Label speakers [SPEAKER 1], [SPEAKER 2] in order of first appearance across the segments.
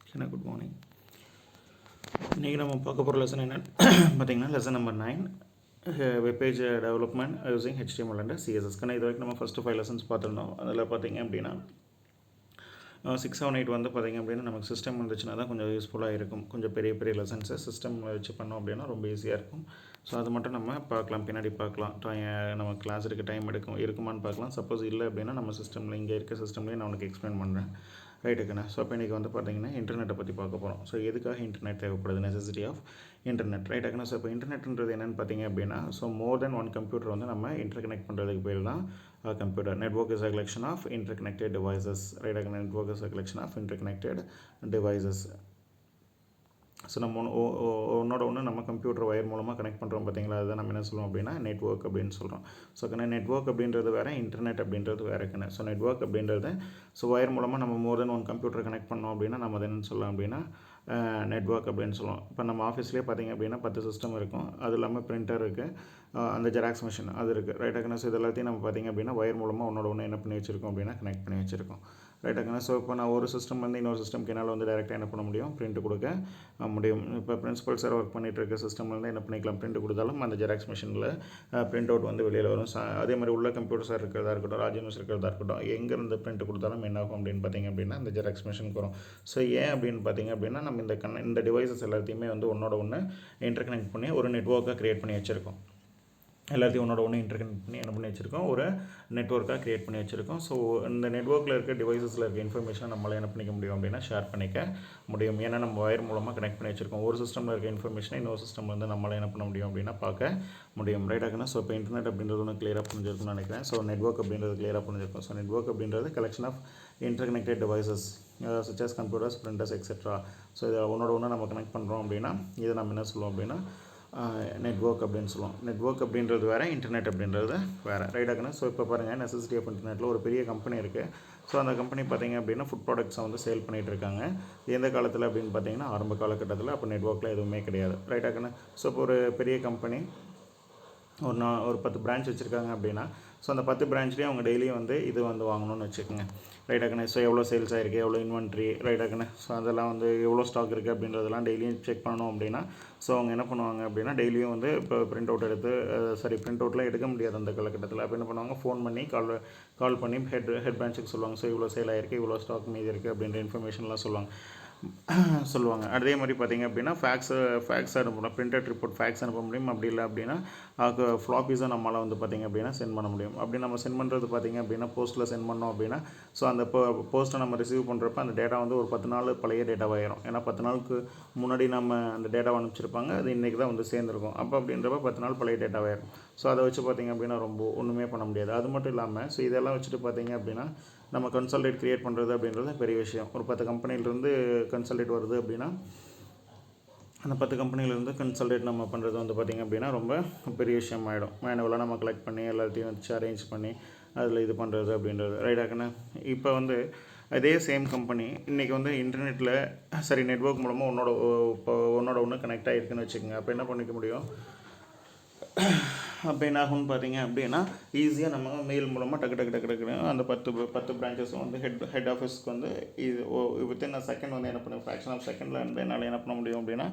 [SPEAKER 1] Good morning. இன்றைக்கி நம்ம பார்க்க போகிற லெசன் என்னென்னு பார்த்தீங்கன்னா lesson number 9 webpage development using HTML and CSS. இது வரைக்கும் நம்ம ஃபஸ்ட்டு 5 லெசன்ஸ் பார்த்துருந்தோம். அதில் பார்த்தீங்க அப்படின்னா 6, 7, 8 வந்து பார்த்திங்க அப்படின்னா நமக்கு சிஸ்டம் இருந்துச்சுன்னா தான் கொஞ்சம் யூஸ்ஃபுல்லாக இருக்கும். கொஞ்சம் பெரிய பெரிய லெசன்ஸை சிஸ்டம் வச்சு பண்ணோம் அப்படின்னா ரொம்ப ஈஸியாக இருக்கும். ஸோ அது மட்டும் நம்ம பார்க்கலாம், பின்னாடி பார்க்கலாம். நம்ம கிளாஸ் இருக்க டைம் இருக்குமான்னு பார்க்கலாம். சப்போஸ் இல்லை அப்படின்னா நம்ம சிஸ்டமில் இங்கே இருக்க சிஸ்டம்லேயே நான் உனக்கு எக்ஸ்பிளைன் பண்ணுறேன். ரைட்டுக்குண்ணா. ஸோ இப்போ இன்றைக்கி வந்து பார்த்திங்கன்னா இன்டர்நெட்டை பற்றி பார்க்க போகிறோம். ஸோ எதுக்காக இன்டர்நெட் தேவைப்படுது, நெசசிட்டி ஆஃப் இன்டர்நெட். ரைட்டுக்குண்ணா. ஸோ இப்போ இன்டர்நெட்ன்றது என்னென்னு பார்த்தீங்க அப்படின்னா மோர் தென் ஒன் கம்ப்யூட்டர் வந்து நம்ம இன்டர்கனெக்ட் பண்ணுறதுக்கு பேர் தான் computer. Network is a collection of interconnected devices. ரைட்டுக்குண்ணா. Network is a collection of interconnected devices. So நம்ம ஒன்றோட ஒன்று நம்ம கம்ப்யூட்டர் ஒயர் மூலமாக கனெக்ட் பண்ணுறோம் பார்த்தீங்களா, அதுதான் நம்ம என்ன சொல்லுவோம் அப்படின்னா நெட்வொர்க் அப்படின்னு சொல்கிறோம். ஸோ நெட்வொர்க் அப்படின்றது வேறு, இன்டர்நெட் அப்படின்றது வேறுக்குன்னு. ஸோ நெட்வொர்க் அப்படின்றது ஒயர் மூலமாக நம்ம மோர் தென் ஒன் கம்ப்யூட்டர் கனெக்ட் பண்ணோம் அப்படின்னா நம்ம அதை என்னென்னு சொல்லலாம் அப்படின்னா நெட்வொர்க் அப்படின்னு சொல்லுவோம். இப்போ நம்ம ஆஃபீஸ்லேயே பார்த்திங்க அப்படின்னா 10 சிஸ்டம் இருக்கும். அது இல்லாமல் பிரிண்டர் இருக்குது, அந்த ஜெராக்ஸ் மிஷின் அது இருக்குது. ரைட்டாக. ஸோ இது எல்லாத்தையும் நம்ம பார்த்திங்க அப்படின்னா ஒயர் மூலமாக ஒன்றோட ஒன்று என்ன பண்ணி வச்சுருக்கோம் அப்படின்னா கனெக்ட் பண்ணி வச்சுருக்கோம். ரைட்டாக. ஸோ இப்போ நான் ஒரு சிஸ்டம் வந்து இன்னொரு சிஸ்டம்க்கு என்னால் வந்து டேரெக்டாக என்ன பண்ண முடியும், பிரிண்ட் கொடுக்க முடியும். இப்போ பிரின்சிபல் சார் ஒர்க் பண்ணிகிட்டு இருக்க சிஸ்டம்லேருந்து என்ன பண்ணிக்கலாம், பிரிண்ட் கொடுத்தாலும் அந்த ஜெராக்ஸ் மிஷினில் பிரிண்ட் அவுட் வந்து வெளியில் வரும். அதே மாதிரி உள்ள கம்ப்யூட்டர் சார் இருக்கிறதா இருக்கட்டும், ராஜ்யூஸ் இருக்கிறதா இருக்கட்டும், எங்கேருந்து பிரிண்ட் கொடுத்தாலும் என்ன ஆகும் அப்படின்னு பார்த்திங்க அப்படின்னா அந்த ஜெராக்ஸ் மிஷினுக்கு வரும். ஸோ ஏன் அப்படின்னு பார்த்திங்க அப்படின்னா நம்ம இந்த டிவைசஸ் எல்லாத்தையுமே வந்து ஒன்றோட ஒன்று இன்டர்கனெக்ட் பண்ணி ஒரு நெட்வொர்க்காக க்ரியேட் பண்ணி வச்சுருக்கோம். எல்லாத்தையும் ஒன்றோட ஒன்று இன்டர்கனெக்ட் பண்ணி என்ன பண்ணி வச்சுருக்கோம், ஒரு நெட்வொர்க்காக க்ரியேட் பண்ணி வச்சுருக்கோம். ஸோ இந்த நெட்வொர்க்கில் இருக்க டிவைசஸில் இருக்க இன்ஃபர்மேஷனை நம்மளால் என்ன பண்ணிக்க முடியும் அப்படின்னா ஷேர் பண்ணிக்க முடியும். ஏன்னா நம்ம ஒயர் மூலமாக கனெக்ட் பண்ணி வச்சுருக்கோம். ஒரு சிஸ்டமில் இருக்க இன்ஃபர்மேஷனை இன்னொரு சிஸ்டம் வந்து நம்மளால் என்ன பண்ண முடியும் அப்படின்னா பார்க்க முடியும். ரைட்டாகனா. ஸோ இப்போ இன்டர்நெட் அப்படின்றது ஒன்று கிளியராக புரிஞ்சிருக்கும்னு நினைக்கிறேன். ஸோ நெட்வொர்க் அப்படின்றது கிளியராக புரிஞ்சிருக்கும். ஸோ நெட்வொர்க் அப்படின்றது collection of interconnected devices such as computers, printers, etc. So இதை ஒன்றோட ஒன்று நம்ம கனெக்ட் பண்ணுறோம் அப்படின்னா இதை நம்ம என்ன சொல்லுவோம் அப்படின்னா நெட்வொர்க் அப்படின்னு சொல்லுவோம். நெட்வொர்க் அப்படின்றது வேறு, இன்டர்நெட் அப்படின்றது வேறு. ரைட்டாகனா. ஸோ இப்போ பாருங்கள், நெசசிட்டி ஆஃப் இன்டர்நெட்டில் ஒரு பெரிய கம்பெனி இருக்குது. ஸோ அந்த கம்பெனி பார்த்திங்க அப்படின்னா ஃபுட் ப்ராடக்ட்ஸை வந்து சேல் பண்ணிகிட்டு இருக்காங்க. எந்த காலத்தில் அப்படின்னு பார்த்தீங்கன்னா ஆரம்ப காலகட்டத்தில். அப்போ நெட்வொர்க்கில் எதுவுமே கிடையாது. ரைட்டாகனா. ஸோ இப்போ ஒரு பெரிய கம்பெனி ஒரு 10 பிரான்ச் வச்சுருக்காங்க அப்படின்னா ஸோ அந்த 10 பிரான்ச்லேயும் அவங்க டெய்லியும் வந்து இது வந்து வாங்கணும்னு வச்சுக்கோங்க. ரைட்டாகண்ணே. ஸோ எவ்வளோ சேல்ஸ் ஆகிருக்கு, எவ்வளோ இன்வென்ட்ரி, ரைட்டாகண்ணே. ஸோ அதெல்லாம் வந்து எவ்வளோ ஸ்டாக் இருக்குது அப்படின்றதெல்லாம் டெய்லியும் செக் பண்ணணும் அப்படின்னா ஸோ அவங்க என்ன பண்ணுவாங்க அப்படின்னா டெய்லியும் வந்து இப்போ பிரிண்ட் அவுட் பிரிண்ட் அவுட்லாம் எடுக்க முடியாது அந்த காலகட்டத்தில். அப்போ என்ன பண்ணுவாங்க, ஃபோன் பண்ணி கால் பண்ணி ஹெட் பிரான்ச்சுக்கு சொல்லுவாங்க. ஸோ இவ்வளோ சேல் ஆகிருக்கு, இவ்வளோ ஸ்டாக் மீதி இருக்குது அப்படின்ற இன்ஃபர்மேஷன்லாம் சொல்லுவாங்க. அதே மாதிரி பார்த்திங்க அப்படின்னா ஃபேக்ஸ் அனுப்பணும். பிரிண்டட் ரிப்போர்ட் ஃபேக்ஸ் அனுப்ப முடியும். அப்படி இல்லை அப்படின்னா ஃப்ளாப்பீஸை நம்மளால் வந்து பார்த்திங்க அப்படின்னா சென்ட் பண்ண முடியும். அப்படி நம்ம சென்ட் பண்ணுறது பார்த்திங்க அப்படின்னா போஸ்ட்டில் சென்ட் பண்ணோம் அப்படின்னா ஸோ அந்த போஸ்ட்டை நம்ம ரிசீவ் பண்ணுறப்ப அந்த டேட்டா வந்து ஒரு 10 நாள் பழைய டேட்டாவாயிரும். ஏன்னா 10 நாளுக்கு முன்னாடி நம்ம அந்த டேட்டாவை அனுப்பிச்சிருப்பாங்க, அது இன்றைக்கி தான் வந்து சேர்ந்துருக்கும். அப்போ அப்படின்றப்ப 10 நாள் பழைய டேட்டாவாயிரும். ஸோ அதை வச்சு பார்த்திங்க அப்படின்னா ஒன்றுமே பண்ண முடியாது. அது மட்டும் இல்லாமல் ஸோ இதெல்லாம் வச்சுட்டு பார்த்திங்க அப்படின்னா நம்ம கன்சல்டேட் க்ரியேட் பண்ணுறது அப்படின்றது பெரிய விஷயம். ஒரு 10 கம்பெனிலேருந்து கன்சல்டேட் வருது அப்படின்னா அந்த 10 கம்பெனிலேருந்து கன்சல்டேட் நம்ம பண்ணுறது வந்து பார்த்திங்க அப்படின்னா ரொம்ப பெரிய விஷயம் ஆகிடும். மேனுவலாக நம்ம கலெக்ட் பண்ணி எல்லாத்தையும் வச்சு அரேஞ்ச் பண்ணி அதில் இது பண்ணுறது அப்படின்றது. ரைட்டாகண்ணே. இப்போ வந்து அதே சேம் கம்பெனி இன்றைக்கி வந்து இன்டர்நெட்டில் நெட்வொர்க் மூலமாக ஒன்றோட ஒன்று கனெக்ட் ஆகிருக்குன்னு வச்சுக்கோங்க. அப்போ என்ன பண்ணிக்க முடியும், அப்போ என்ன ஆகும்னு பார்த்தீங்க அப்படின்னா ஈஸியாக நம்ம மெயில் மூலமாக டக்கு அந்த 10 பிரான்ச்சஸும் வந்து ஹெட் ஆஃபீஸ்க்கு வந்து இது வித்தின் அ செகண்ட் வந்து என்ன பண்ணும், ஃப்ராக்ஷன் ஆஃப் செகண்டில் வந்து என்னால் என்ன பண்ண முடியும் அப்படின்னா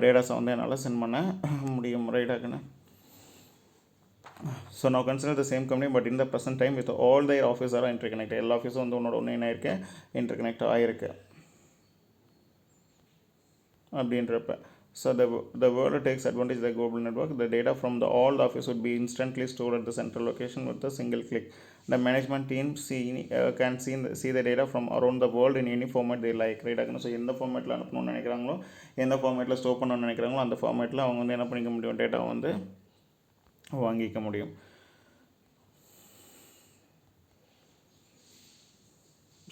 [SPEAKER 1] டேட்டாஸை வந்து என்னால் சென்ட் பண்ண முடியும். ரைட்டாகண்ணே. ஸோ நான் consider the same company but இந்த present time with all their office are interconnect. எல்லா ஆஃபீஸும் வந்து ஒன்று என்ன ஆயிருக்கு, இன்டர்கனெக்ட் ஆகிருக்கு அப்படின்றப்ப. So the world takes advantage of the global network. The data from all the office would be instantly stored at the central location with a single click. The management team can see the data from around the world in any format they like. Right? So எந்த ஃபார்மேட்டில் அனுப்பணும்னு நினைக்கிறாங்களோ, எந்த ஃபார்மேட்டில் store பண்ணணும்னு நினைக்கிறாங்களோ அந்த ஃபார்மேட்டில் அவங்க வந்து என்ன பண்ணிக்க முடியும், டேட்டா வந்து வாங்கிக்க முடியும்.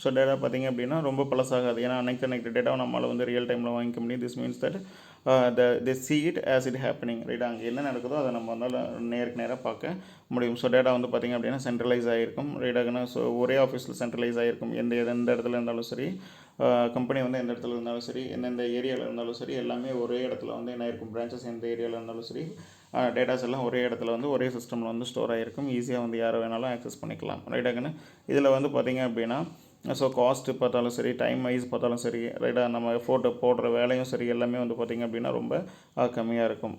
[SPEAKER 1] ஸோ டேட்டா பார்த்திங்க அப்படின்னா ரொம்ப பழசாகாது. ஏன்னா அன்கனெக்டட் டேட்டாவை நம்மளால் வந்து ரியல் டைமில் வாங்கிக்க முடியும். This means that they see it as it happening. Right. அங்கே என்ன நடக்குதோ அதை நம்ம வந்து நேருக்கு நேராக பார்க்க முடியும். ஸோ டேட்டா வந்து பார்த்திங்க அப்படின்னா சென்ட்ரலைஸ் ஆகிருக்கும். ரைட்டாகனா. ஸோ ஒரே ஆஃபீஸில் சென்ட்ரலைஸ் ஆகிருக்கும். எந்த இடத்துல இருந்தாலும் சரி, கம்பெனி வந்து எந்த இடத்துல இருந்தாலும் சரி, எந்தெந்த ஏரியாவில் இருந்தாலும் சரி, எல்லாமே ஒரே இடத்துல வந்து என்ன இருக்கும், பிரான்ச்சஸ் எந்த ஏரியாவில் இருந்தாலும் சரி, டேட்டாஸ் எல்லாம் ஒரே இடத்துல வந்து ஒரே சிஸ்டமில் வந்து ஸ்டோர் ஆகிருக்கும். ஈஸியாக வந்து யாரை வேணாலும் ஆக்சஸ் பண்ணிக்கலாம். ரைட்டாகனா. இதில் வந்து பார்த்திங்க அப்படின்னா ஸோ காஸ்ட்டு பார்த்தாலும் சரி, டைம் வைஸ் பார்த்தாலும் சரி, ரைட்டாக நம்ம ஃபோட்டோ போடுற வேலையும் சரி, எல்லாமே வந்து பார்த்திங்க அப்படின்னா ரொம்ப கம்மியாக இருக்கும்.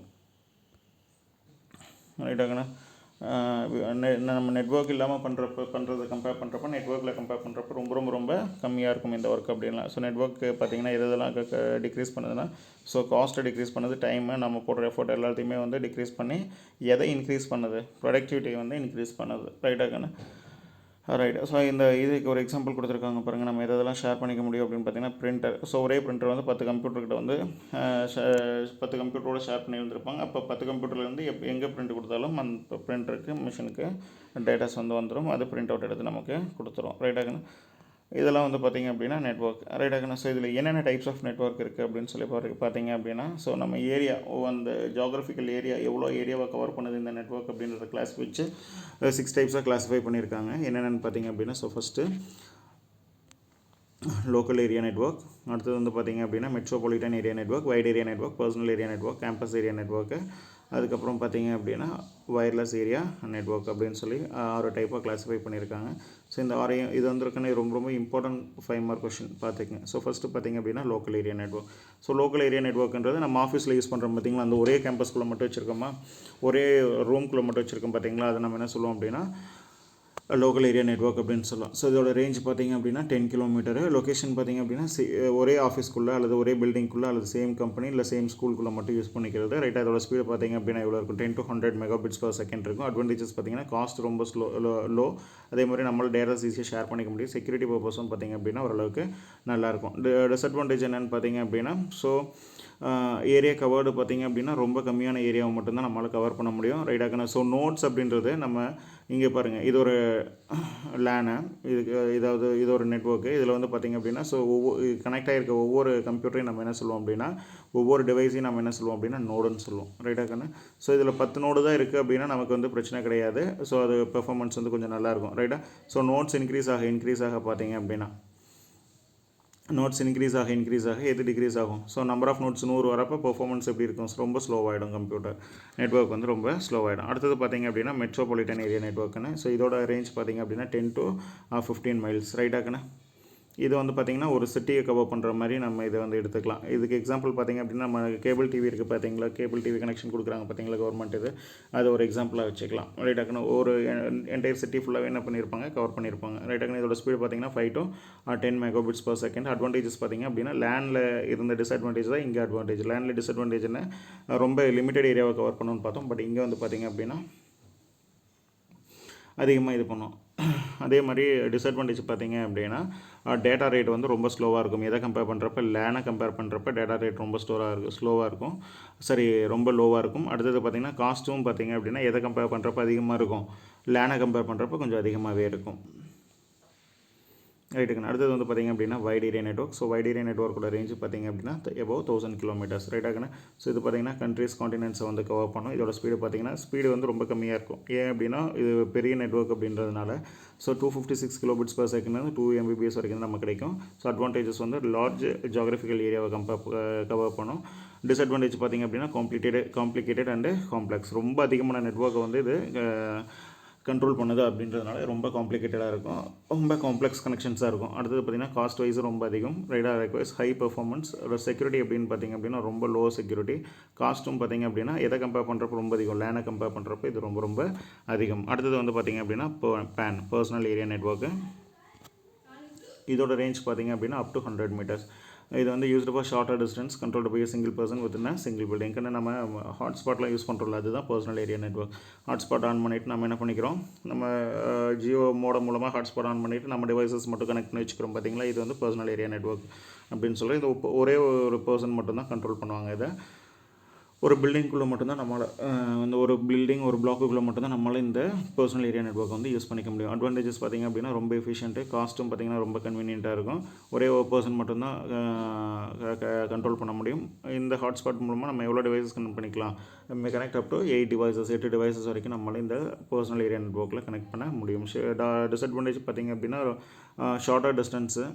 [SPEAKER 1] ரைட்டாங்கண்ணா. நம்ம நெட்வொர்க் இல்லாமல் பண்ணுறதை கம்பேர் பண்ணுறப்ப நெட்வொர்க்கில் கம்பேர் பண்ணுறப்ப ரொம்ப ரொம்ப ரொம்ப கம்மியாக இருக்கும் இந்த ஒர்க் அப்படின்லாம். ஸோ நெட்வொர்க்கு பார்த்திங்கன்னா இதெல்லாம் டிக்ரீஸ் பண்ணுதுன்னா, ஸோ காஸ்ட்டை டிக்ரீஸ் பண்ணுது, டைமு, நம்ம போடுற எஃபோர்ட் எல்லாத்தையுமே வந்து டிக்ரீஸ் பண்ணி எதை இன்க்ரீஸ் பண்ணுது, ப்ரொடக்டிவிட்டி வந்து இன்க்ரீஸ் பண்ணுது. ரைட்டாங்கண்ணா. ரைட். ஸோ இதுக்கு ஒரு எக்ஸாம்பிள் கொடுத்துருக்காங்க பாருங்கள். நம்ம எதெல்லாம் ஷேர் பண்ணிக்க முடியும் அப்படின்னு பார்த்தீங்கன்னா, பிரிண்டர். ஸோ ஒரே பிரிண்டர் வந்து 10 கம்ப்யூட்டர்கிட்ட வந்து 10 கம்ப்யூட்டரோட ஷேர் பண்ணி இருந்திருப்பாங்க. அப்போ 10 கம்ப்யூட்டர்லேருந்து எங்கே பிரிண்ட் கொடுத்தாலும் அந்த பிரிண்டருக்கு, மிஷினுக்கு டேட்டாஸ் வந்து வந்துடும். அது பிரிண்ட் அவுட் எடுத்து நமக்கு கொடுத்துரும். ரைட்டாகண்ணா. இதெல்லாம் வந்து பார்த்திங்க அப்படின்னா நெட்வொர்க். ரைட்டாகண்ணா. ஸோ இதில் என்னென்ன டைப்ஸ் ஆஃப் நெட்வொர்க் இருக்குது அப்படின்னு சொல்லி பார்த்தீங்க அப்படின்னா, ஸோ நம்ம ஏரியா, அந்த ஜியாகிரபிக்கல் ஏரியா எவ்வளோ ஏரியாவை கவர் பண்ணுது இந்த நெட்வொர்க் அப்படின்றத கிளாஸ் வச்சு 6 டைப்ஸாக கிளாஸிஃபை பண்ணியிருக்காங்க. என்னென்னு பார்த்திங்க அப்படின்னா, so first local area network, அடுத்தது வந்து பார்த்திங்க அப்படின்னா metropolitan area network, white area network, personal area network, campus area network, அதுக்கப்புறம் பார்த்திங்க அப்படின்னா வயர்லெஸ் ஏரியா நெட்வொர்க் அப்படின்னு சொல்லி 6 டைப்பாக கிளாஸிஃபை பண்ணியிருக்காங்க. ஸோ இந்த 6 இது வந்துருக்குன்னு ரொம்ப ரொம்ப இம்பார்ட்டன்ட் 5 மார்க் கொஷின் பார்த்துக்கங்க. ஸோ ஃபஸ்ட்டு பார்த்திங்க அப்படின்னா local area network. So local area நெட்வொர்க்ன்றது நம்ம ஆஃபீஸில் யூஸ் பண்ணுறோம் பார்த்திங்களா, அந்த ஒரே கேம்பஸ்குள்ளே மட்டும் வச்சுருக்கோமா, ஒரே ரூம்குள்ளே மட்டும் வச்சுருக்கோம் பார்த்திங்களா, அதை நம்ம என்ன சொல்லுவோம் அப்படின்னா லோக்கல் ஏரியா நெட்வொர்க் அப்படின்னு சொல்லலாம். ஸோ இதோட ரேஞ்ச் பார்த்திங்க அப்படின்னா 10 கிலோமீட்டரு. லொக்கேஷன் பார்த்திங்க அப்படின்னா ஒரே ஆஃபீஸ்க்குள்ளே அல்லது ஒரே பில்டிங்குள்ளே அல்லது சேம் கம்பெனி இல்லை சேம் ஸ்கூலுக்குள்ளே மட்டும் யூஸ் பண்ணிக்கிறது. ரைட்டாக அதோட ஸ்பீடு பார்த்திங்க அப்படின்னா எவ்வளோ இருக்கும், 10 to 100 Mbps இருக்கும். அட்வான்டேஜஸ் பார்த்திங்கன்னா காஸ்ட் ரொம்ப லோ, அதே மாதிரி நம்மளால் டேட்டாஸ் ஈஸியாக ஷேர் பண்ணிக்க முடியும். செக்யூரிட்டி பர்பஸும் பார்த்திங்க அப்படின்னா ஓரளவுக்கு நல்லாயிருக்கும். டிஸ்அட்வான்டேஜ் என்னென்னு பார்த்திங்க அப்படின்னா, ஸோ ஏரியா கவர்டு பார்த்திங்க அப்படின்னா ரொம்ப கம்மியான ஏரியாவை மட்டும்தான் நம்மளால் கவர் பண்ண முடியும். ரைட்டாக. ஸோ நோட்ஸ் அப்படின்றது நம்ம இங்கே பாருங்கள், இது ஒரு லேனு, இது ஒரு நெட்வொர்க்கு. இதில் வந்து பார்த்திங்க அப்படின்னா, ஸோ கனெக்ட் ஆகிருக்க ஒவ்வொரு கம்ப்யூட்டரையும் நம்ம என்ன சொல்லுவோம் அப்படின்னா, ஒவ்வொரு டிவைஸையும் நம்ம என்ன சொல்லுவோம் அப்படின்னா நோடுன்னு சொல்லுவோம். ரைட்டாகண்ணா. ஸோ இதில் 10 நோடு தான் இருக்குது அப்படின்னா நமக்கு வந்து பிரச்சனை கிடையாது. ஸோ அது பெர்ஃபார்மன்ஸ் வந்து கொஞ்சம் நல்லாயிருக்கும். ரைட்டா. ஸோ நோட்ஸ் இன்க்ரீஸ் ஆக பார்த்திங்க அப்படின்னா, நோட்ஸ் இன்க்ரீஸ் ஆக எது டிக்ரீஸ் ஆகும். ஸோ நம்பர் ஆஃப் நோட்ஸ் 100 வரப்போ பெர்ஃபார்மன்ஸ் எப்படி இருக்கும், ரொம்ப ஸ்லோவாகிடும் கம்ப்யூட்டர் நெட்வொர்க் வந்து ரொம்ப ஸ்லோவாகிடும். அடுத்தது பார்த்திங்க அப்படின்னா மெட்ரோபாலிட்டன் ஏரியா நெட்வொர்க்குன்னு. ஸோ இதோட ரேஞ்ச் பார்த்திங்க அப்படின்னா 10 to 15 மைல்ஸ். ரைட்டாகண்ணா. இது வந்து பார்த்திங்கன்னா ஒரு சிட்டியை கவர் பண்ணுற மாதிரி நம்ம இதை வந்து எடுத்துக்கலாம். இதுக்கு எக்ஸாம்பிள் பார்த்திங்க அப்படின்னா நம்ம கேபிள் டிவி இருக்குது பார்த்திங்களா, கேபிள் டிவி கனெக்ஷன் கொடுக்குறாங்க பார்த்திங்களா கவர்மெண்ட், இது அது ஒரு எக்ஸாம்பிளாக வச்சுக்கலாம். ரைட்டாகண்ணா. ஒரு என்டையர் சிட்டி ஃபுல்லாகவே என்ன பண்ணியிருப்பாங்க, கவர் பண்ணியிருப்பாங்க. ரைட்டாகண்ணா. இதோட ஸ்பீடு பார்த்திங்கன்னா 5 to 10 Mbps. அட்வான்டேஜஸ் பார்த்திங்க அப்படின்னா லேண்டில் இருந்த டிஸ்அட்வான்டேஜ் தான் இங்கே அட்வான்டேஜ். லேண்டில் டிஸ்அட்வான்டேஜ்னா ரொம்ப லிமிட்டட் ஏரியாவை கவர் பண்ணணும்னு பார்த்தோம். பட் இங்கே வந்து பார்த்திங்க அப்படின்னா அதிகமாக இது பண்ணோம். அதே மாதிரி டிஸ்அட்வான்டேஜ் பார்த்திங்க அப்படின்னா டேட்டா ரேட் வந்து ரொம்ப ஸ்லோவாக இருக்கும். எதை கம்பேர் பண்ணுறப்ப, லேனை கம்பேர் பண்ணுறப்ப டேட்டா ரேட் ரொம்ப ஸ்லோவாக இருக்கும். ரொம்ப லோவாக இருக்கும். அடுத்தது பார்த்திங்கன்னா காஸ்ட்டும் பார்த்திங்க அப்படின்னா எதை கம்பேர் பண்ணுறப்ப அதிகமாக இருக்கும், லேனை கம்பேர் பண்ணுறப்ப கொஞ்சம் அதிகமாகவே இருக்கும். ரைட்டுங்க. அடுத்தது வந்து பார்த்திங்க அப்படின்னா wide area network. So wide area நெட்வொர்க்கோட ரேஞ்சு பார்த்திங்க அப்படின்னா எபோவ் 1000 கிலோமீட்டர்ஸ். ரைட்டாகண்ணா. ஸோ இது பார்த்திங்கன்னா கண்ட்ரிஸ், காண்டினென்ட்ஸை வந்து கவர் பண்ணும். இதோட ஸ்பீடு பார்த்திங்கன்னா வந்து ரொம்ப கம்மியாக இருக்கும். ஏன் அப்படின்னா இது பெரிய நெட்வொர்க் அப்படின்றதுனால. ஸோ 256 Kbps 2 Mbps வரைக்கும் நம்ம கிடைக்கும். ஸோ அட்வான்டேஜஸ் வந்து லார்ஜ் ஜியாகிரபிக்கல் ஏரியாவை கவர் பண்ணும். டிஸ்அட்வான்டேஜ் பார்த்திங்க அப்படின்னா காம்ப்ளிகேட்டட் அண்டு காம்ப்ளெக்ஸ். ரொம்ப அதிகமான நெட்வொர்க்கை வந்து இது கண்ட்ரோல் பண்ணுது அப்படின்றதுனால ரொம்ப காம்ப்ளிகேட்டடாக இருக்கும், ரொம்ப காம்ப்ளெக்ஸ் கனெக்ஷன்ஸாக இருக்கும். அடுத்தது பார்த்திங்கன்னா காஸ்ட் வைஸ் ரொம்ப அதிகம். ரைடாக ரெக்வயர்ஸ் ஹை பெர்ஃபார்மன்ஸ். செக்யூரிட்டி அப்படின்னு பார்த்திங்க அப்படின்னா ரொம்ப லோ செக்யூரிட்டி. காஸ்ட்டும் பார்த்திங்க அப்படின்னா எதை கம்பேர் பண்ணுறப்ப ரொம்ப அதிகம், லேனை கம்பேர் பண்ணுறப்ப இது ரொம்ப ரொம்ப அதிகம். அடுத்தது வந்து பார்த்திங்க அப்படின்னா பர்சனல் ஏரியா நெட்வொர்க்கு. இதோட ரேஞ்ச் பார்த்திங்க அப்படின்னா அப் டு 100 மீட்டர்ஸ். இது வந்து used for shorter distance controlled by single person with single building. நம்ம ஹாட்ஸ்பாட்லாம் யூஸ் பண்ணுறோம்ல, அதுதான் personal area network. Hotspot on பண்ணிவிட்டு நம்ம என்ன பண்ணிக்கிறோம், நம்ம ஜியோ மோடம் மூலமாக ஹாட்ஸ்பாட் ஆன் பண்ணிவிட்டு நம்ம டிவைசஸ் மட்டும் கனெக்ட் பண்ணி வச்சுக்கிறோம் பார்த்திங்களா, இது வந்து பர்சனல் ஏரியா நெட்வொர்க் அப்படின்னு சொல்லி இது ஒரே ஒரு பர்சன் மட்டும்தான் கண்ட்ரோல் பண்ணுவாங்க. இதை ஒரு பில்டிங்குள்ளே மட்டும்தான் நம்மளால் வந்து ஒரு பிளாக்குள்ளே மட்டும்தான் நம்மளால் இந்த பர்சனல் ஏரியா நெட்வொர்க் வந்து யூஸ் பண்ணிக்க முடியும். அட்வான்டேஜஸ் பார்த்திங்க அப்படின்னா ரொம்ப எஃபிஷியன்ட்டு, காஸ்ட்டும் பார்த்திங்கன்னா ரொம்ப கன்வீனியண்ட்டாக இருக்கும். ஒரே ஒரு பர்சன் மட்டும்தான் கண்ட்ரோல் பண்ண முடியும். இந்த ஹாட்ஸ்பாட் மூலமாக நம்ம எவ்வளோ டிவைசஸ் கனெக்ட் பண்ணிக்கலாம், நம்ம கனெக்ட் அப் டு 8 டிவைசஸ் வரைக்கும் நம்மளால் இந்த பர்சனல் ஏரியா நெட்வொர்க்கில் கனெக்ட் பண்ண முடியும். டிஸ்அட்வான்டேஜ் பார்த்திங்க அப்படின்னா ஷார்ட்டர் டிஸ்டன்ஸு,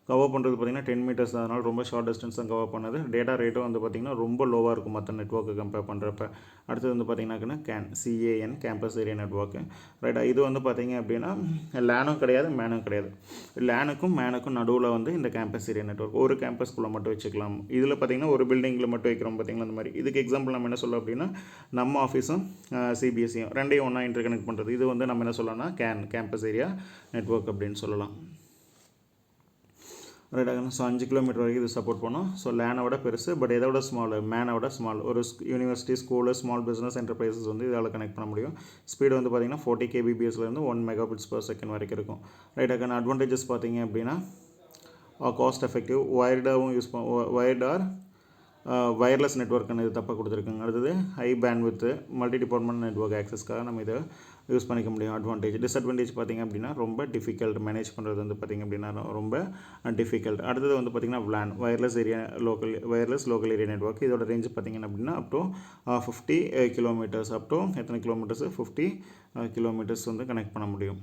[SPEAKER 1] கவர் பண்ணுறது பார்த்திங்கன்னா 10 மீட்டர்ஸ், அதனால் ரொம்ப ஷார்ட் டிஸ்டன்ஸ் தான் கவர் பண்ணது. டேட்டா ரேட்டும் வந்து பார்த்திங்கன்னா ரொம்ப லோவாக இருக்கும் மற்ற நெட்ஒர்க்கு கம்பேர் பண்ணுறப்ப. அடுத்தது வந்து பார்த்திங்கனாக்குன்னா CAN கேம்பஸ் ஏரியா நெட்ஒர்க்கு. ரைட்டா, இது வந்து பார்த்திங்க அப்படின்னா லேனும் கிடையாது, மேனும் கிடையாது. லேனுக்கும் மேனுக்கும் நடுவில் வந்து இந்த கேம்பஸ் ஏரியா நெட்ஒர்க் ஒரு கேம்பஸ்குள்ளே மட்டும் வச்சுக்கலாம். இதில் பார்த்திங்கன்னா ஒரு பில்டிங்கில் மட்டும் வைக்கிறோம் பார்த்திங்களா அந்த மாதிரி. இதுக்கு எக்ஸாம்பிள் நம்ம என்ன சொல்லலாம் அப்படின்னா நம்ம ஆஃபீஸும் CBSEயும் ரெண்டையும் ஒன்றா இன்டர்கனெக்ட் பண்ணுறது. இது வந்து நம்ம என்ன சொல்லலாம்னா கேம்பஸ் ஏரியா நெட்ஒர்க் அப்படின்னு சொல்லலாம். ரைட்டாக. ஸோ 5 கிலோமீட்டர் வரைக்கும் இது சப்போர்ட் பண்ணோம். ஸோ லேனை விட பெருசு, பட் எதை விட ஸ்மால், மேனை விட ஸ்மால். ஒரு university, school, small business enterprises வந்து இதால் கனெக்ட் பண்ண முடியும். ஸ்பீடு வந்து பார்த்திங்கன்னா 40 kbpsலேருந்து 1 Mbps வரைக்கும் இருக்கும். ரைட்டாக. அட்வான்டேஜஸ் பார்த்திங்க அப்படின்னா காஸ்ட் எஃபெக்டிவ், வயர்டாகவும் யூஸ் வயர்ட் வயர்லெஸ் நெட்ஒர்க்குன்னு இது தப்பாக கொடுத்துருக்குங்க. அடுத்தது high bandwidth, multi department network ஆக்சஸ்க்காக நம்ம இதை யூஸ் பண்ணிக்க முடியும். அட்வான்டேஜ். டிஸ்அட்வான்டேஜ் பார்த்திங்க அப்படின்னா ரொம்ப டிஃபிகல்ட் மேனேஜ் பண்ணுறது வந்து பார்த்திங்க அப்படின்னா ரொம்ப டிஃபிகல்ட். அடுத்தது வந்து பார்த்திங்கன்னா WLAN, wireless local area network. இதோட ரேஞ்ச் பார்த்திங்க அப்படின்னா up to 50 kilometres, up to எத்தனை கிலோமீட்டர்ஸ், 50 கிலோமீட்டர்ஸ் வந்து கனெக்ட் பண்ண முடியும்.